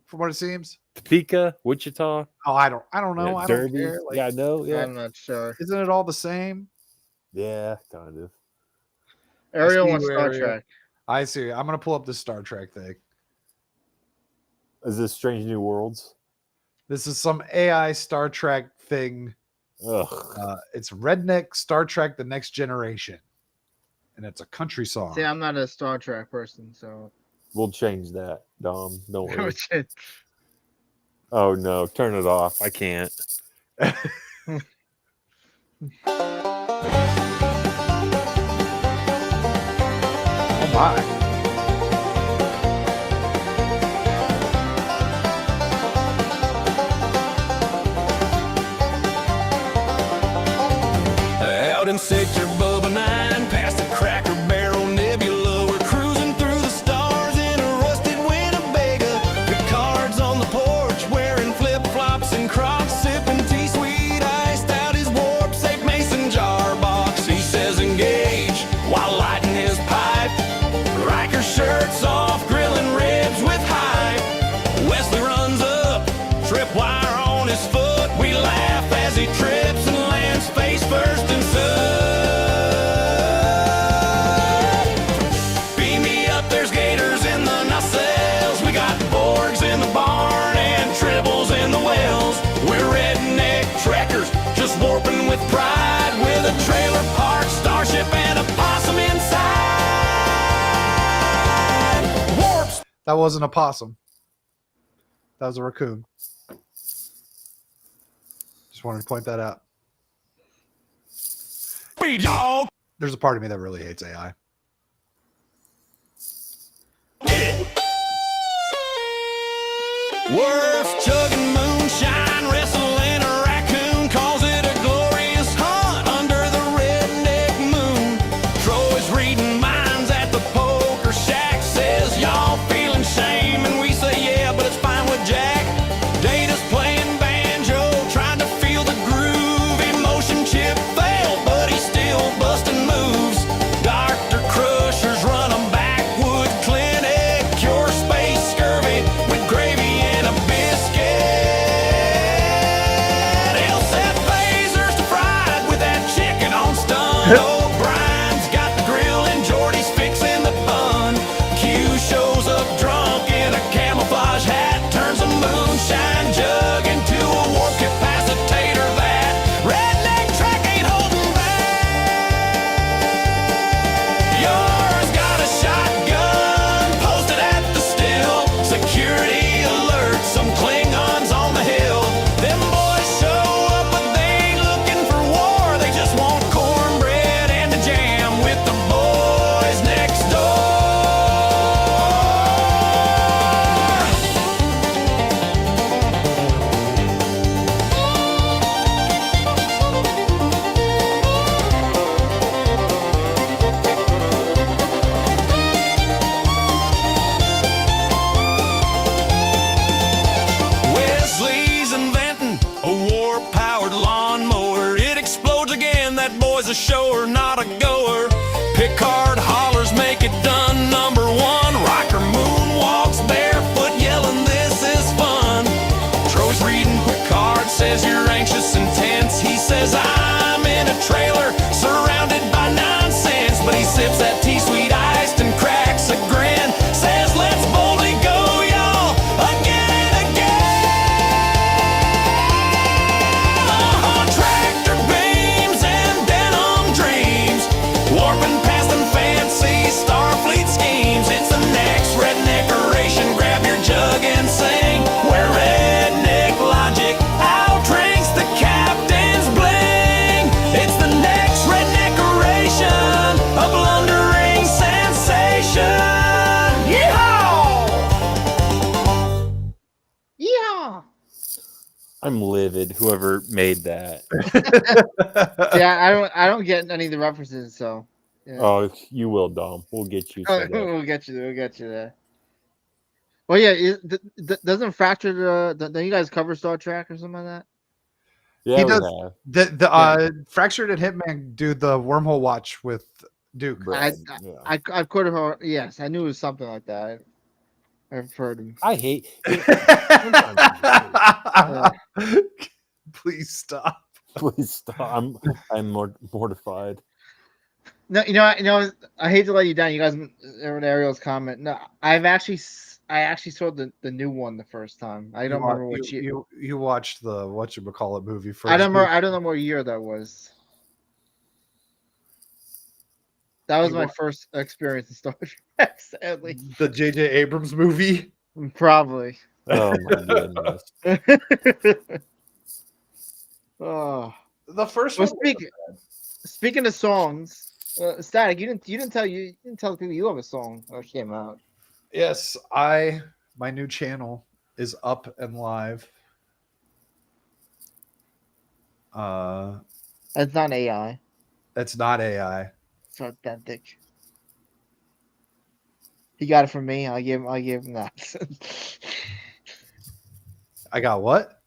from what it seems. Topeka, Wichita. Oh, I don't know. Yeah, I Derby. don't care. Like, Yeah, I know. Yeah, I'm not sure. Isn't it all the same? Yeah, kind of. Ariel wants Star Trek. I see. I'm gonna pull up this Star Trek thing. Is this Strange New Worlds? This is some AI Star Trek thing. Ugh. It's Redneck Star Trek: The Next Generation, and it's a country song. See, I'm not a Star Trek person, so We'll change that, Dom. Don't worry. Shit. Oh no, turn it off. I can't. Oh my. Out in Sector Bubba 9, past the Cracker Barrel Nebula, we're cruising through the stars in a rusted Winnebago. The cards on the porch, wearing flip-flops and Crocs, sipping tea, sweet iced out his warp safe mason jar box. He says engage while lighting his pipe. Riker shirts off, grilling ribs with hype. Wesley runs up, tripwire on his foot. We laugh as he trips and lands face first and beam me up, there's gators in the nacelles. We got Borgs in the barn and tribbles in the wells. We're redneck trekkers, just warping with pride, with a trailer park, starship, and a possum inside. Warps. That wasn't a possum. That was a raccoon. Just wanted to point that out. Dog. There's a part of me that really hates AI. Worf chugging moonshine, wrestling a raccoon, calls it a glorious hunt under the redneck moon. Troy's reading minds at the poker shack, says y'all feeling shame, and we say yeah, but it's fine with Jack. Data's playing banjo, trying to feel the groove. Emotion chip failed, but he's still busting moves. Dr. Crusher's run a backwood clinic, cure space scurvy with gravy and a biscuit. O'Brien's got the grill and Jordy's fixing the bun. Q shows up drunk in a camouflage hat, turns a moonshine jug into a warp capacitator vat. Redneck track ain't holding back. Yours got a shotgun posted at the still. Security alert, some Klingons on the hill. Them boys show up, but they ain't looking for war. They just want cornbread and a jam with the boys next door. Wesley's inventing a war-powered lawnmower. It explodes again, that boy's a shower, not a goer. Picard hollers, make it done, number one. Riker moonwalks barefoot, yelling, this is fun. Troy's reading Picard, says you're anxious and tense. He says, I'm in a trailer, surrounded by nonsense. But he sips that tea, sweet iced, and cracks a grin. Says, let's boldly go, y'all, again and again. Tractor beams and denim dreams, warping past them fancy Starfleet schemes. It's the next redneckeration. Grab your jug and sing. Where redneck logic outranks the captain's bling. It's the next redneckeration, a blundering sensation. Yeehaw! Yeah. I'm livid. Whoever made that. Yeah, I don't get any of the references, so. Yeah. Oh, you will, Dom. We'll get you. set up. We'll get you there. Well, yeah, doesn't Fractured, don't you guys cover Star Trek or something like that? Yeah, He we does. have. Fractured and Hitman do the wormhole watch with Duke. Brad, I could have, yes, I knew it was something like that. I've heard him. I hate. Please stop. Please stop. I'm mortified. No, I hate to let you down. You guys heard Ariel's comment. No, I actually saw the new one the first time. I don't remember what you watched the whatchamacallit movie first. I don't know what year that was. That was my first experience in Star Trek, sadly. The J.J. Abrams movie? Probably. Oh my goodness. Oh, the first well, one. Speaking of songs, Static, you didn't tell the people you have a song that came out. Yes, my new channel is up and live. That's not AI. It's not AI. It's authentic. He got it from me. I gave him that. I got what?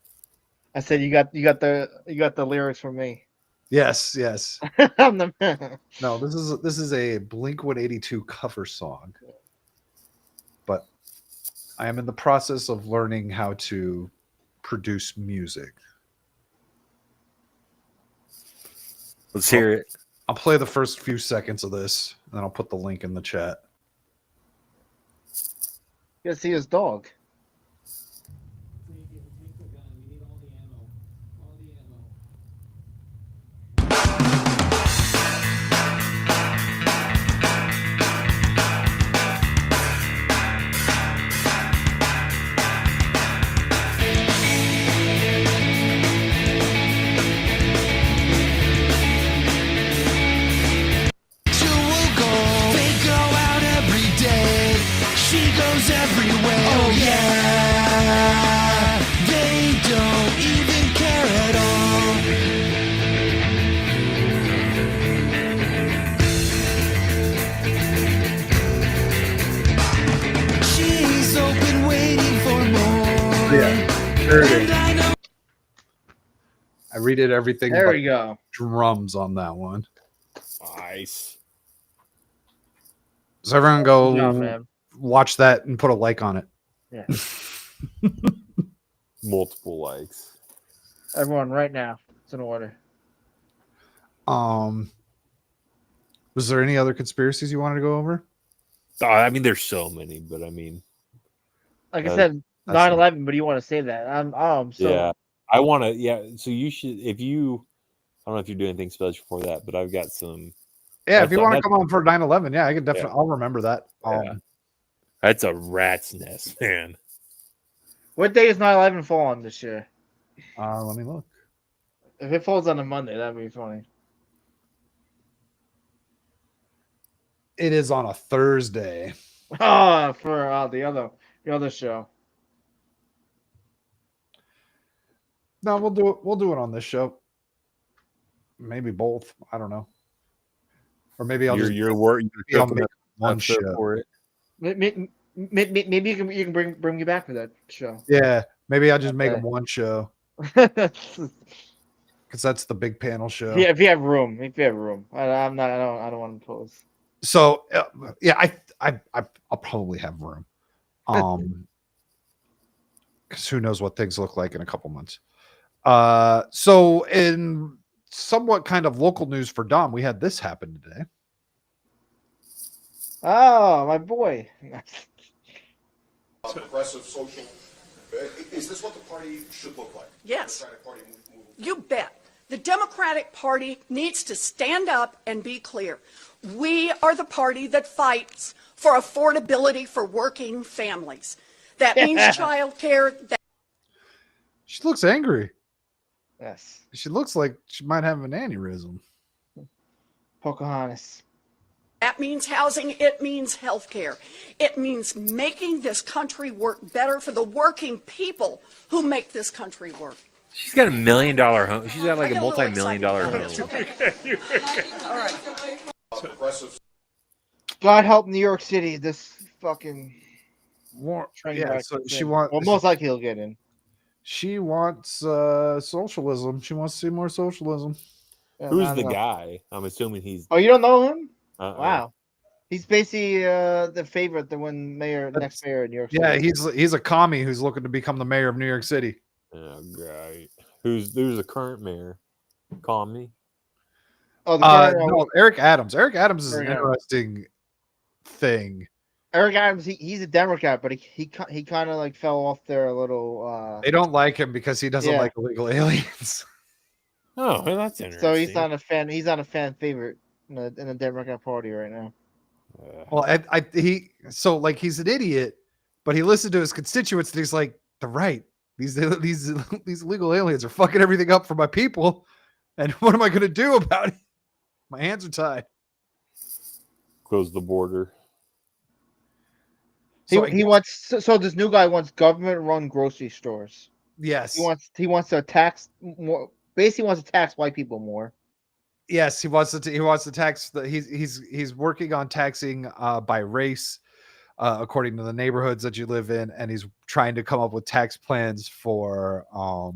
I said you got the lyrics from me. Yes. I'm the man. No, this is a Blink-182 cover song. But I am in the process of learning how to produce music. Let's hear it. I'll play the first few seconds of this, and then I'll put the link in the chat. You gotta see his dog. I redid everything. There we go. Drums on that one. Nice. So everyone go watch that and put a like on it. Yeah. Multiple likes. Everyone, right now. It's in order. Was there any other conspiracies you wanted to go over? I mean, there's so many, but I mean, like I said, 9/11. But you want to say that? Yeah, I want to. Yeah, so you should. If you, I don't know if you're doing anything special for that, but I've got some. Yeah, if you want to come on for 9/11, yeah, I can definitely. I'll remember that. Yeah. That's a rat's nest, man. What day is 9/11 fall on this year? Let me look. If it falls on a Monday, that'd be funny. It is on a Thursday. Oh, for the other show. No, we'll do it. We'll do it on this show. Maybe both. I don't know. Or maybe I'll your work. I'll make one show for it. Maybe you can bring you back for that show. Yeah, maybe I'll just make them one show. Because that's the big panel show. Yeah, if you have room. I don't want to pose. So yeah, I'll probably have room. Because who knows what things look like in a couple months. So in somewhat kind of local news for Dom, we had this happen today. Oh, my boy. Progressive social. Is this what the party should look like? Yes. You bet. The Democratic Party needs to stand up and be clear. We are the party that fights for affordability for working families. That means child care. She looks angry. Yes. She looks like she might have an aneurysm. Pocahontas. That means housing. It means health care. It means making this country work better for the working people who make this country work. She's got $1 million home. She's got like a multi-million-dollar home. All right. God help New York City. This fucking yeah. So she wants. Well, most likely he'll get in. She wants socialism. She wants to see more socialism. Yeah, Who's the guy? I'm assuming he's. Oh, you don't know him? Uh-uh. Wow. He's basically the favorite to win next mayor in New York City. Yeah, he's a commie who's looking to become the mayor of New York City. Oh, great. Who's the current mayor? Commie? Oh, no, Eric Adams. Eric Adams is an interesting thing. Eric Adams, he's a Democrat, but he kind of like fell off there a little. They don't like him because he doesn't like illegal aliens. Oh, well, that's interesting. So he's not a fan. He's not a fan favorite in the Democrat Party right now. Well, he's an idiot, but he listened to his constituents and he's like, "They're right. These illegal aliens are fucking everything up for my people, and what am I going to do about it? My hands are tied." Close the border. So this new guy wants government-run grocery stores. Yes, he wants to tax more. Basically, wants to tax white people more. Yes, he wants to tax. He's working on taxing by race, according to the neighborhoods that you live in, and he's trying to come up with tax plans for how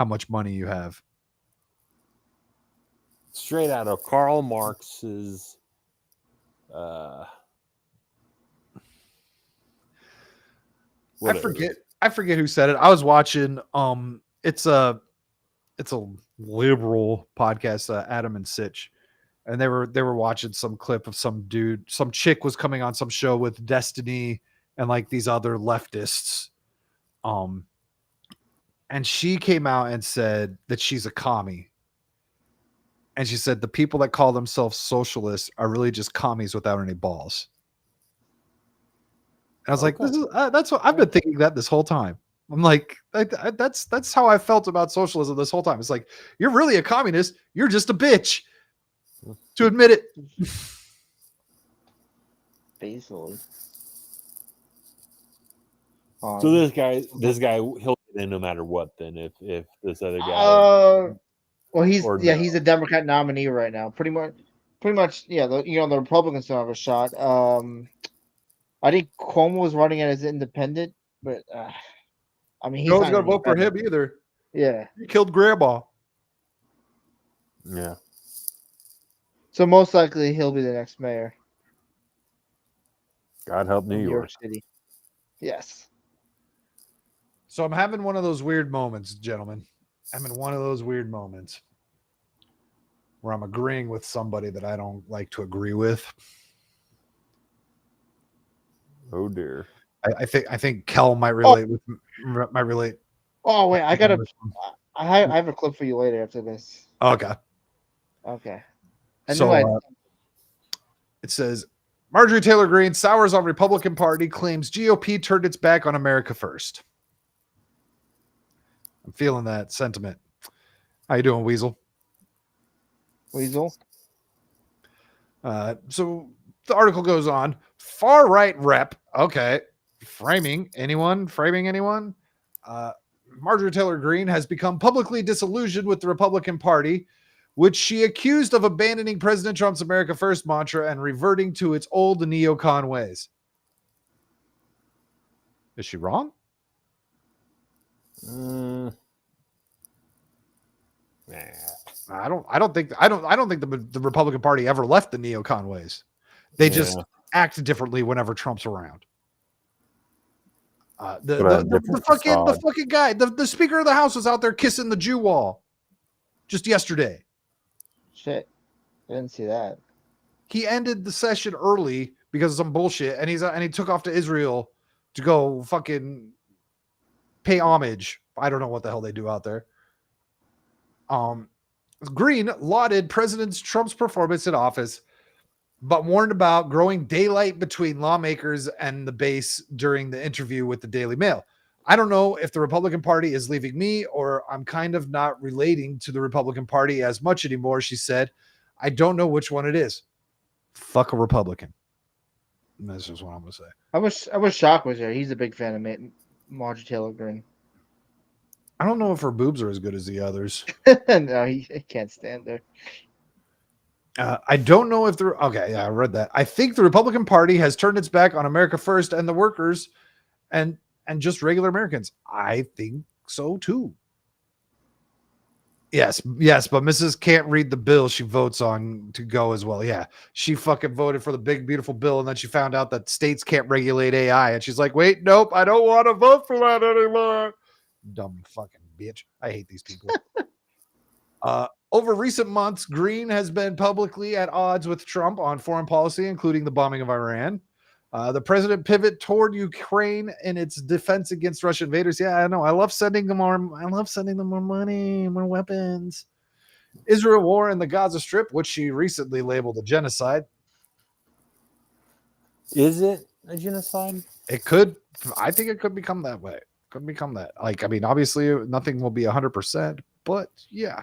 much money you have. Straight out of Karl Marx's. I forget who said it. I was watching. It's a liberal podcast, Adam and Sitch, and they were watching some clip of some chick was coming on some show with Destiny and like these other leftists, and she came out and said that she's a commie, and she said the people that call themselves socialists are really just commies without any balls. And I was like, that's what I've been thinking that this whole time. I'm like, that's how I felt about socialism this whole time. It's like, you're really a communist. You're just a bitch to admit it. Basically. So this guy, he'll get in no matter what. Then if this other guy, well, he's a Democrat nominee right now. Pretty much, yeah. The Republicans don't have a shot. I think Cuomo was running as independent, but I mean, he's no one's gonna vote for him either. Yeah, he killed Grandma. Yeah. So most likely he'll be the next mayor. God help New York City. Yes. So I'm having one of those weird moments, gentlemen. I'm in one of those weird moments. where I'm agreeing with somebody that I don't like to agree with. Oh dear. I think Kel might relate with Oh wait, I have a clip for you later after this. Okay. Okay. It says Marjorie Taylor Greene sours on Republican Party, claims GOP turned its back on America first. I'm feeling that sentiment. How you doing, Weasel? Weasel. So the article goes on. Far right rep. Okay. Framing anyone? Marjorie Taylor Greene has become publicly disillusioned with the Republican Party, which she accused of abandoning President Trump's America First mantra and reverting to its old neocon ways. Is she wrong? Nah. I don't think the Republican Party ever left the neocon ways. They just act differently whenever Trump's around. The fucking guy, the Speaker of the House was out there kissing the Jew wall just yesterday. Shit, I didn't see that. He ended the session early because of some bullshit, and he took off to Israel to go fucking pay homage. I don't know what the hell they do out there. Greene lauded President Trump's performance in office, but warned about growing daylight between lawmakers and the base during the interview with the Daily Mail. I don't know if the Republican Party is leaving me or I'm kind of not relating to the Republican Party as much anymore, she said. I don't know which one it is. Fuck a Republican. And that's just what I'm going to say. I wish Shock was there. He's a big fan of Marjorie Taylor Greene. I don't know if her boobs are as good as the others. No, he can't stand her. I don't know if I read that. I think the Republican Party has turned its back on America First and the workers and just regular Americans. I think so too. Yes, but Mrs. can't read the bill she votes on to go as well. Yeah, she fucking voted for the big, beautiful bill, and then she found out that states can't regulate AI, and she's like, wait, nope, I don't want to vote for that anymore. Dumb fucking bitch. I hate these people. Over recent months, Greene has been publicly at odds with Trump on foreign policy, including the bombing of Iran. The president pivot toward Ukraine in its defense against Russian invaders. Yeah, I know. I love sending them more money, more weapons. Israel war in the Gaza Strip, which she recently labeled a genocide. Is it a genocide? It could. I think it could become that way. Could become that. Like, I mean, obviously, nothing will be 100%, but yeah.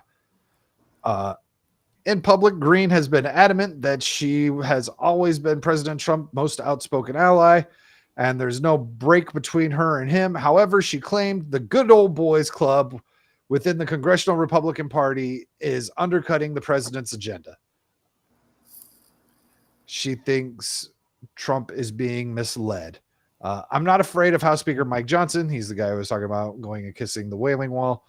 In public, Greene has been adamant that she has always been President Trump's most outspoken ally, and there's no break between her and him. However, she claimed the good old boys club within the Congressional Republican Party is undercutting the president's agenda. She thinks Trump is being misled. I'm not afraid of House Speaker Mike Johnson. He's the guy who was talking about going and kissing the Wailing Wall.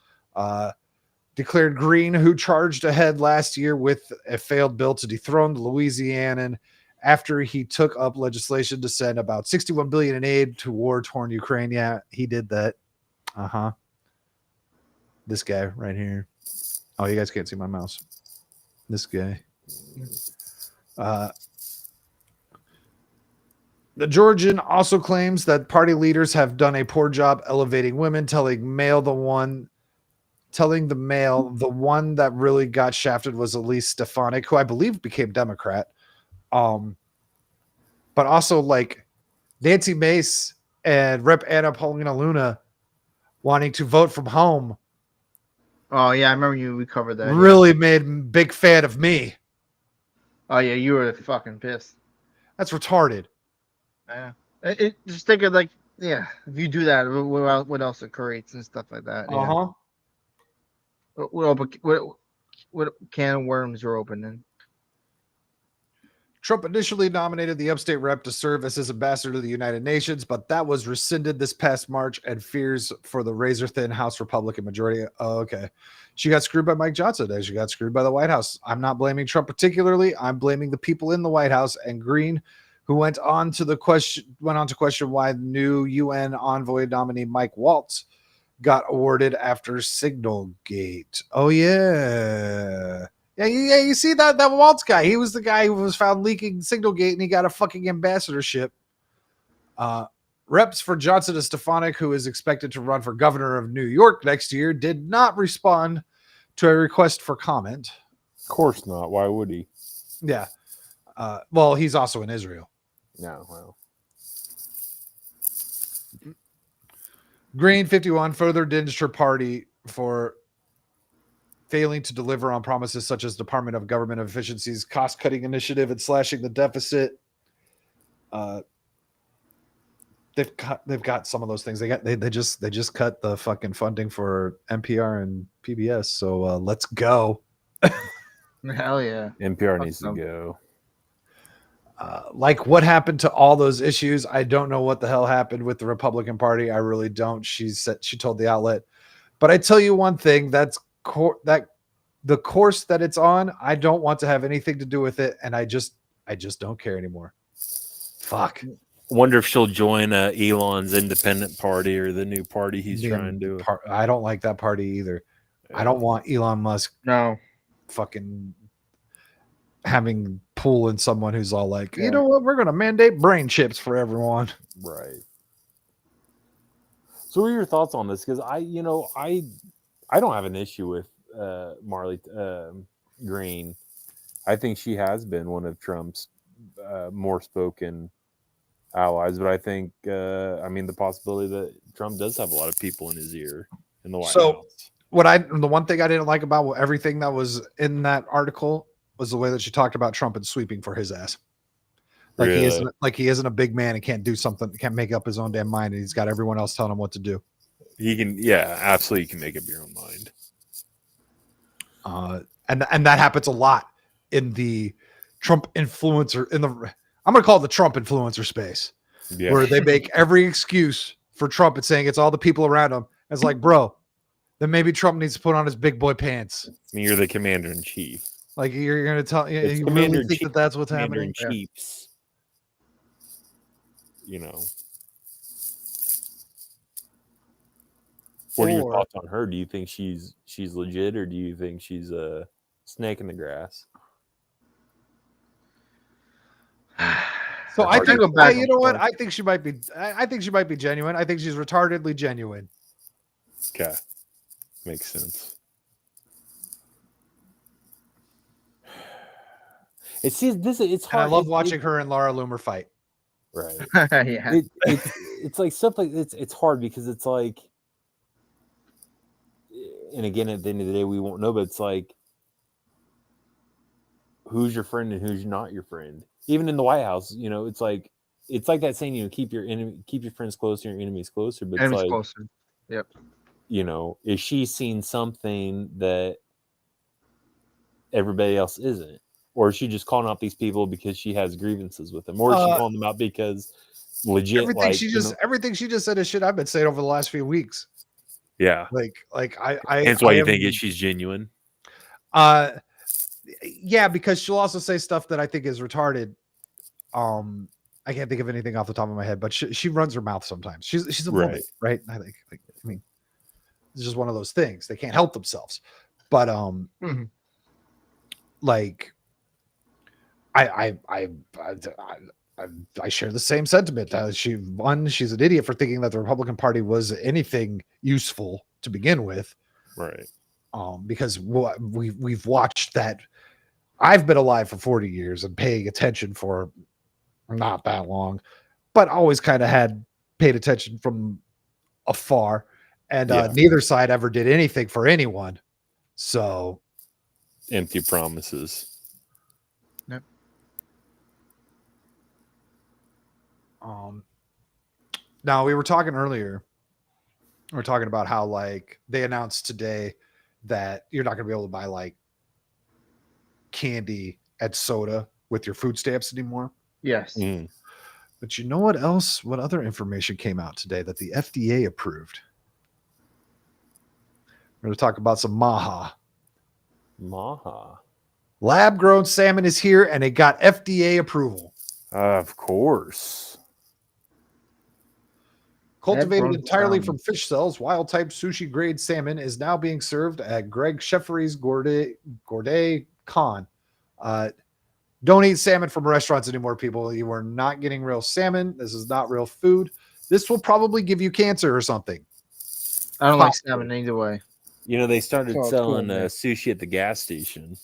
Declared Greene, who charged ahead last year with a failed bill to dethrone the Louisianan after he took up legislation to send about $61 billion in aid to war-torn Ukraine. Yeah, he did that. This guy right here. Oh, you guys can't see my mouse. This guy. The Georgian also claims that party leaders have done a poor job elevating women, telling the Mail the one that really got shafted was Elise Stefanik, who I believe became Democrat. But also like Nancy Mace and Rep. Anna Paulina Luna wanting to vote from home. Oh yeah, I remember we covered that. Really made a big fan of me. Oh yeah, you were fucking pissed. That's retarded. Yeah. Just think of like, yeah, if you do that, what else it creates and stuff like that. Yeah. What can of worms are opening? Trump initially nominated the upstate rep to serve as his ambassador to the United Nations, but that was rescinded this past March and fears for the razor-thin House Republican majority. Oh, okay. She got screwed by Mike Johnson, and she got screwed by the White House. I'm not blaming Trump particularly. I'm blaming the people in the White House and Greene, who went on to question why the new UN envoy nominee Mike Waltz got awarded after Signal Gate. Oh, yeah. Yeah, you see that Waltz guy. He was the guy who was found leaking Signalgate, and he got a fucking ambassadorship. Reps for Johnson and Stefanik, who is expected to run for governor of New York next year, did not respond to a request for comment. Of course not. Why would he? Yeah. Well, he's also in Israel. No, well. Green 51 further dinged her party for failing to deliver on promises such as Department of Government Efficiency's cost-cutting initiative and slashing the deficit. They've got some of those things. They just cut the fucking funding for NPR and PBS. So let's go. Hell yeah. NPR needs to go. Like what happened to all those issues? I don't know what the hell happened with the Republican Party. I really don't. She told the outlet, but I tell you one thing, that the course that it's on, I don't want to have anything to do with it. And I just don't care anymore. Fuck. Wonder if she'll join Elon's independent party or the new party he's trying to. I don't like that party either. Yeah. I don't want Elon Musk. No. Fucking having pull in someone who's all like, you know what, we're going to mandate brain chips for everyone. Right. So what are your thoughts on this? Because I don't have an issue with Marley Green. I think she has been one of Trump's more spoken allies, but I think the possibility that Trump does have a lot of people in his ear in the White House. The one thing I didn't like about everything that was in that article was the way that she talked about Trump and sweeping for his ass. Like he isn't a big man and can't do something, can't make up his own damn mind, and he's got everyone else telling him what to do. He can, yeah, absolutely, you can make up your own mind. And that happens a lot in the Trump influencer I'm going to call it the Trump influencer space, where they make every excuse for Trump and saying it's all the people around him. It's like, bro, then maybe Trump needs to put on his big boy pants. I mean, you're the commander in chief. Like you're going to tell you really think that that's what's happening? Commander in chiefs. You know. What are your thoughts on her? Do you think she's legit, or do you think she's a snake in the grass? So I think, you know what? I think she might be. I think she might be genuine. I think she's retardedly genuine. Okay, makes sense. It's hard. And I love watching her and Laura Loomer fight. Right. Yeah. It's like stuff like it's hard because it's like, and again, at the end of the day, we won't know. But it's like, who's your friend and who's not your friend? Even in the White House, it's like that saying, keep your friends closer, your enemies closer. But enemies it's like, closer. Yep. Is she seeing something that everybody else isn't, or is she just calling out these people because she has grievances with them, or is she calling them out because legit everything she just said is shit I've been saying over the last few weeks. Yeah, like that's why you think she's genuine. Yeah, because she'll also say stuff that I think is retarded. I can't think of anything off the top of my head, but she runs her mouth sometimes. She's a woman, right? I think. I mean, it's just one of those things. They can't help themselves. But like, I share the same sentiment. She's an idiot for thinking that the Republican Party was anything useful to begin with, right? Because we've watched that. I've been alive for 40 years and paying attention for not that long, but always kind of paid attention from afar, and neither side ever did anything for anyone. So empty promises. Yep. Now we were talking earlier. We were talking about how like they announced today that you're not going to be able to buy like candy and soda with your food stamps anymore. Yes. But you know what else? What other information came out today that the FDA approved? We're going to talk about some Maha. Lab-grown salmon is here, and it got FDA approval. Of course. Cultivated entirely from fish cells, wild-type sushi-grade salmon is now being served at Greg Sheffrey's Gourmet Con. Don't eat salmon from restaurants anymore, people. You are not getting real salmon. This is not real food. This will probably give you cancer or something. I don't like salmon either way. You know, they started So selling cool, sushi at the gas station.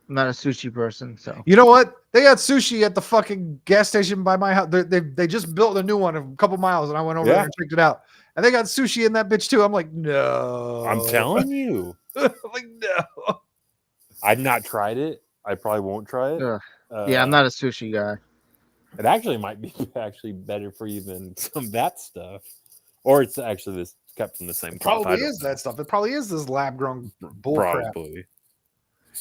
I'm not a sushi person, so. You know what? They got sushi at the fucking gas station by my house. They just built a new one a couple miles, and I went over there and checked it out. And they got sushi in that bitch too. I'm like, no. I'm telling you. like, no. I've not tried it. I probably won't try it. Yeah, I'm not a sushi guy. It actually might be actually better for you than some of that stuff. Or it's actually this kept from the same crop. Probably is that stuff. It probably is this lab grown bull crap. Probably.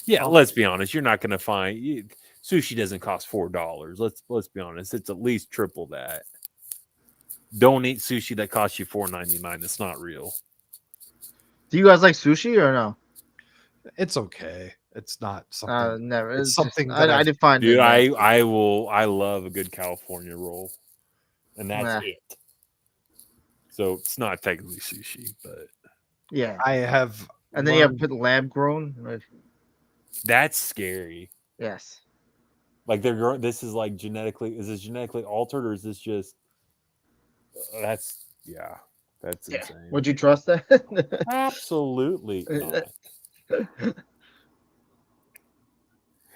Yeah, let's be honest. You're not going to find sushi doesn't cost $4. Let's be honest. It's at least triple that. Don't eat sushi that costs you $4.99. It's not real. Do you guys like sushi or no? It's okay. It's not something. Never. It's something just, that I define Dude, it. I love a good California roll, and that's it. So it's not technically sushi, but yeah, I have. And then you have to put lab grown. That's scary. Yes. Like they're growing. This is like genetically. Is this genetically altered, or is this just? That's insane. Would you trust that? Absolutely not.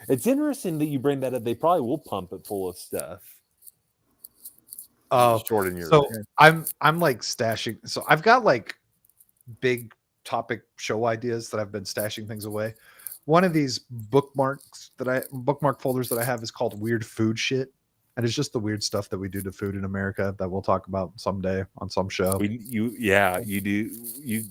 It's interesting that you bring that up. They probably will pump it full of stuff. Shorten your. So I'm like stashing. So I've got like big topic show ideas that I've been stashing things away. One of these bookmark folders that I have is called Weird Food Shit. And it's just the weird stuff that we do to food in America that we'll talk about someday on some show. You do.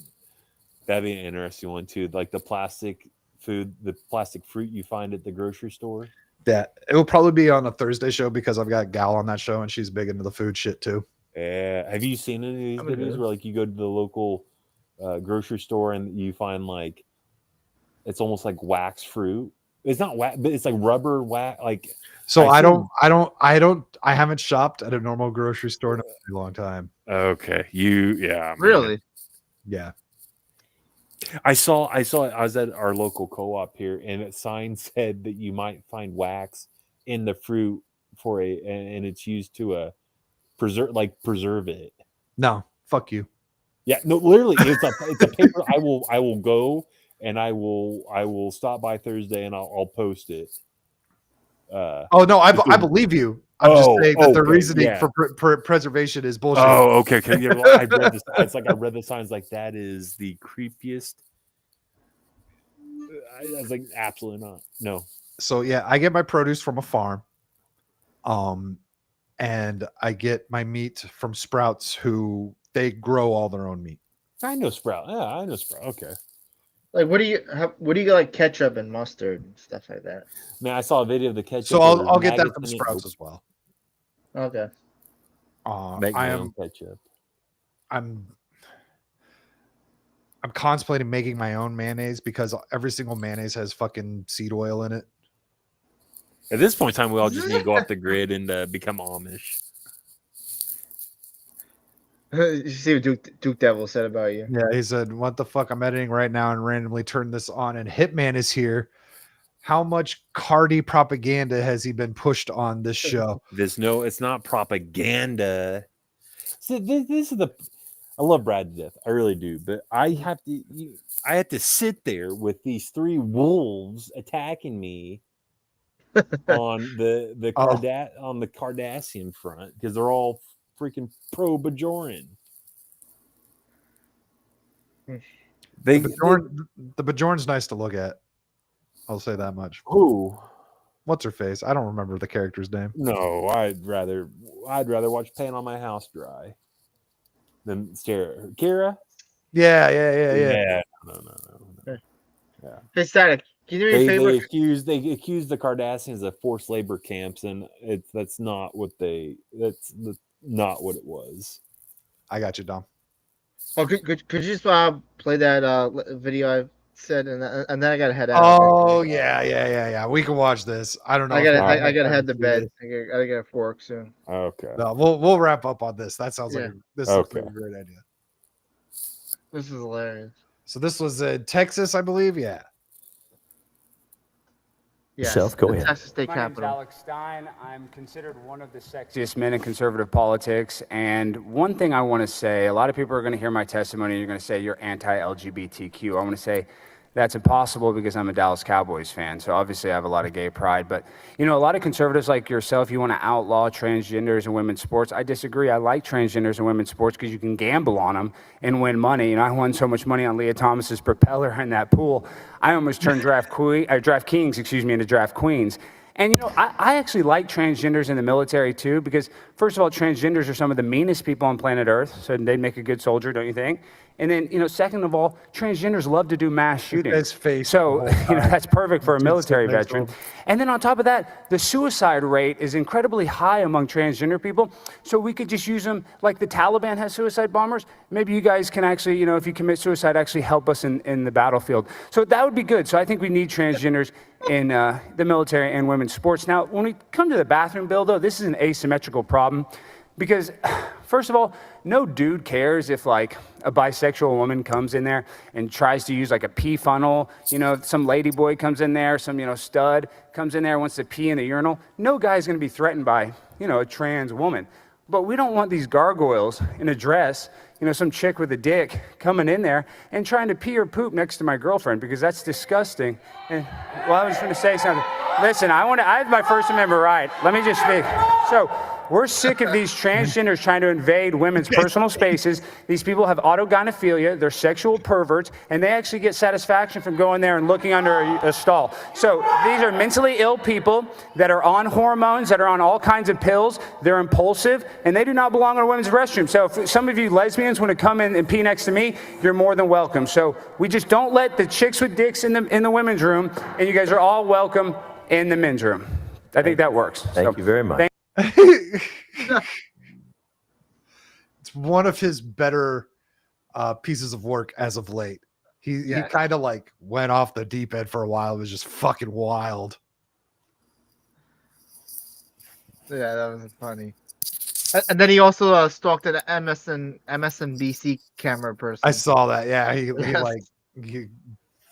That'd be an interesting one too. Like the plastic food, the plastic fruit you find at the grocery store. That it will probably be on a Thursday show because I've got Gal on that show and she's big into the food shit too. Have you seen any of these videos where like you go to the local grocery store and you find like it's almost like wax fruit? It's not wax, but it's like rubber wax. Like so, I haven't shopped at a normal grocery store in a very long time. Okay, really? Yeah. I was at our local co-op here, and a sign said that you might find wax in the fruit and it's used to preserve it. No, fuck you. Yeah, no, literally, it's a paper. I will go and I will stop by Thursday and I'll post it. Oh no, I believe you. I'm just saying that the reasoning for preservation is bullshit. Oh, okay. Yeah, well, I read this. It's like I read the signs like that is the creepiest. I was like, absolutely not. No. So yeah, I get my produce from a farm, and I get my meat from Sprouts, who they grow all their own meat. I know Sprout. Yeah, I know Sprout. Okay. Like, what do you get, like ketchup and mustard and stuff like that? Man, I saw a video of the ketchup. So I'll get that from Sprouts as well. Okay. Make my own ketchup. I'm contemplating making my own mayonnaise because every single mayonnaise has fucking seed oil in it. At this point in time, we all just need to go off the grid and become Amish. You see what Duke Devil said about you? Yeah, he said, "What the fuck? I'm editing right now and randomly turn this on, and Hitman is here. How much Cardi propaganda has he been pushed on this show?" It's not propaganda. So this is I love Brad to death. I really do, but I have to sit there with these three wolves attacking me on the Kardashian front because they're all freaking pro Bajoran. The Bajorn's nice to look at. I'll say that much. Who? What's her face? I don't remember the character's name. No, I'd rather watch paint on my house dry than stare at her. Kira? Yeah. No. Yeah. Hey, Static, can you do me a favor? They accuse the Kardashians of forced labor camps, and that's not what it was. I got you, Dom. Oh, could you just play that video I said, and then I gotta head out. Oh yeah. We can watch this. I don't know. I gotta head to bed. I gotta get off work soon. Okay. No, we'll wrap up on this. That sounds like this is a great idea. This is hilarious. So this was Texas, I believe. Yeah. Yes, Self, go the ahead. Texas State My name's Capitol. Alex Stein. I'm considered one of the sexiest men in conservative politics. And one thing I want to say, a lot of people are going to hear my testimony and you're going to say you're anti-LGBTQ. I want to say that's impossible because I'm a Dallas Cowboys fan. So obviously I have a lot of gay pride. But, you know, a lot of conservatives like yourself, you want to outlaw transgenders in women's sports. I disagree. I like transgenders in women's sports because you can gamble on them and win money. And I won so much money on Leah Thomas's propeller in that pool. I almost turned draft kings, into draft queens. And, you know, I actually like transgenders in the military, too, because, first of all, transgenders are some of the meanest people on planet Earth, so they'd make a good soldier, don't you think? And then, you know, second of all, transgenders love to do mass shooting. So, you know, that's perfect for a military veteran. And then on top of that, the suicide rate is incredibly high among transgender people. So we could just use them like the Taliban has suicide bombers. Maybe you guys can actually, you know, if you commit suicide, actually help us in the battlefield. So that would be good. So I think we need transgenders in the military and women's sports. Now, when we come to the bathroom bill, though, this is an asymmetrical problem. Because, first of all, no dude cares if, like, a bisexual woman comes in there and tries to use, like, a pee funnel. You know, some lady boy comes in there, some, you know, stud comes in there, wants to pee in the urinal. No guy's going to be threatened by, you know, a trans woman. But we don't want these gargoyles in a dress, you know, some chick with a dick coming in there and trying to pee or poop next to my girlfriend, because that's disgusting. And, well, I was going to say something. Listen, I have my First Amendment right. Let me just speak. So, we're sick of these transgenders trying to invade women's personal spaces. These people have autogynephilia, they're sexual perverts, and they actually get satisfaction from going there and looking under a stall. So these are mentally ill people that are on hormones, that are on all kinds of pills, they're impulsive, and they do not belong in a women's restroom. So if some of you lesbians want to come in and pee next to me, you're more than welcome. So we just don't let the chicks with dicks in the women's room, and you guys are all welcome in the men's room. I think that works. Thank you very much. It's one of his better pieces of work as of late. He kind of like went off the deep end for a while. It was just fucking wild. Yeah, that was funny. And then he also stalked an MSNBC camera person. I saw that. Yeah, he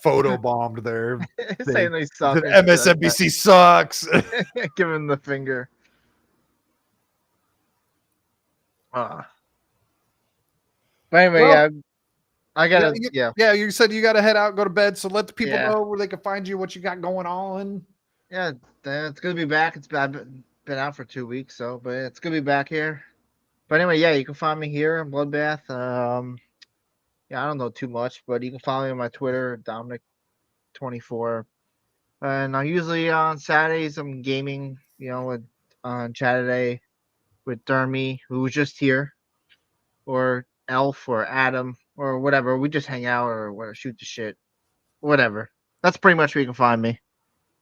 photobombed there. Saying they suck. MSNBC sucks. Give him the finger. But anyway, Well, I gotta, yeah. You said you gotta head out, go to bed. So let the people know where they can find you, what you got going on. Yeah, it's gonna be back. It's been out for 2 weeks, but it's gonna be back here. But anyway, you can find me here in Bloodbath. I don't know too much, but you can follow me on my Twitter, Dominic24. And usually on Saturdays I'm gaming, on Saturday with Dermy, who was just here, or Elf, or Adam, or whatever. We just hang out or shoot the shit, whatever. That's pretty much where you can find me.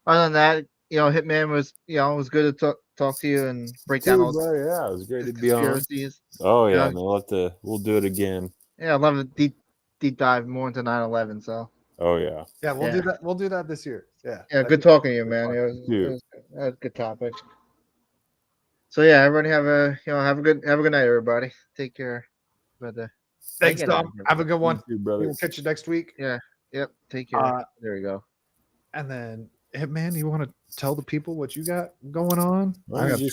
Other than that, Hitman was, was good to talk to you and break down all. Yeah, it was great to be on. Oh yeah, man, we'll do it again. Yeah, I'd love to deep dive more into 9/11. So. Oh yeah. Yeah, we'll do that. We'll do that this year. Yeah. Yeah, good talking to you, man. It was a good topic. So yeah, everybody have a good night, everybody. Take care. Thanks, Dom. Have a good one. You too, brother. We'll catch you next week. Yeah. Yep. Take care. There we go. And then, Hitman, you want to tell the people what you got going on? I got your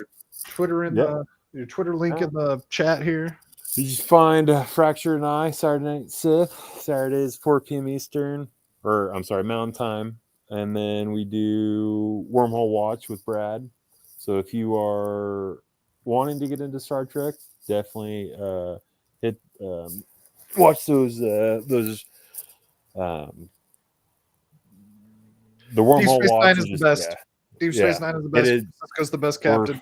Twitter your Twitter link in the chat here. You just find Fracture and I Saturday Night Sith. Saturdays 4 p.m. Eastern, Mountain Time, and then we do Wormhole Watch with Brad. So if you are wanting to get into Star Trek, definitely watch those the Wormhole Deep Space Watch Nine is the best. Deep Space Nine is the best. Cisco's the best captain.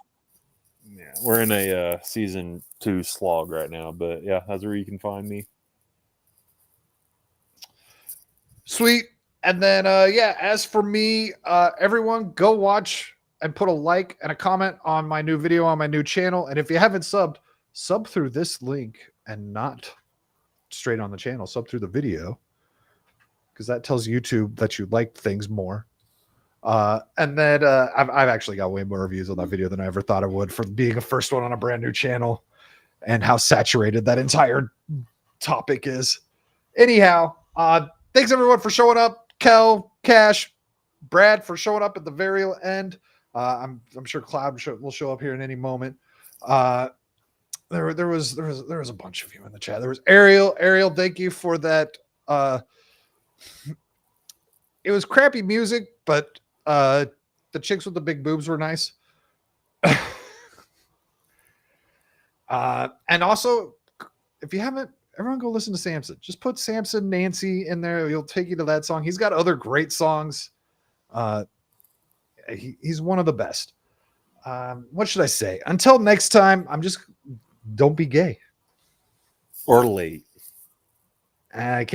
We're in a season 2 slog right now, but yeah, that's where you can find me. Sweet. And then as for me, everyone go watch and put a like and a comment on my new video on my new channel. And if you haven't sub through this link and not straight on the channel, sub through the video, because that tells YouTube that you liked things more. And then I've actually got way more reviews on that video than I ever thought I would, for being a first one on a brand new channel, and how saturated that entire topic is. Anyhow, thanks everyone for showing up. Kel, Cash, Brad for showing up at the very end. I'm sure Cloud will show up here in any moment. There was a bunch of you in the chat. There was Ariel. Ariel, thank you for that. It was crappy music, but the chicks with the big boobs were nice. And also, if you haven't, everyone go listen to Samson. Just put Samson Nancy in there. He'll take you to that song. He's got other great songs. He's one of the best. What should I say? Until next time, don't be gay. Or late. I can't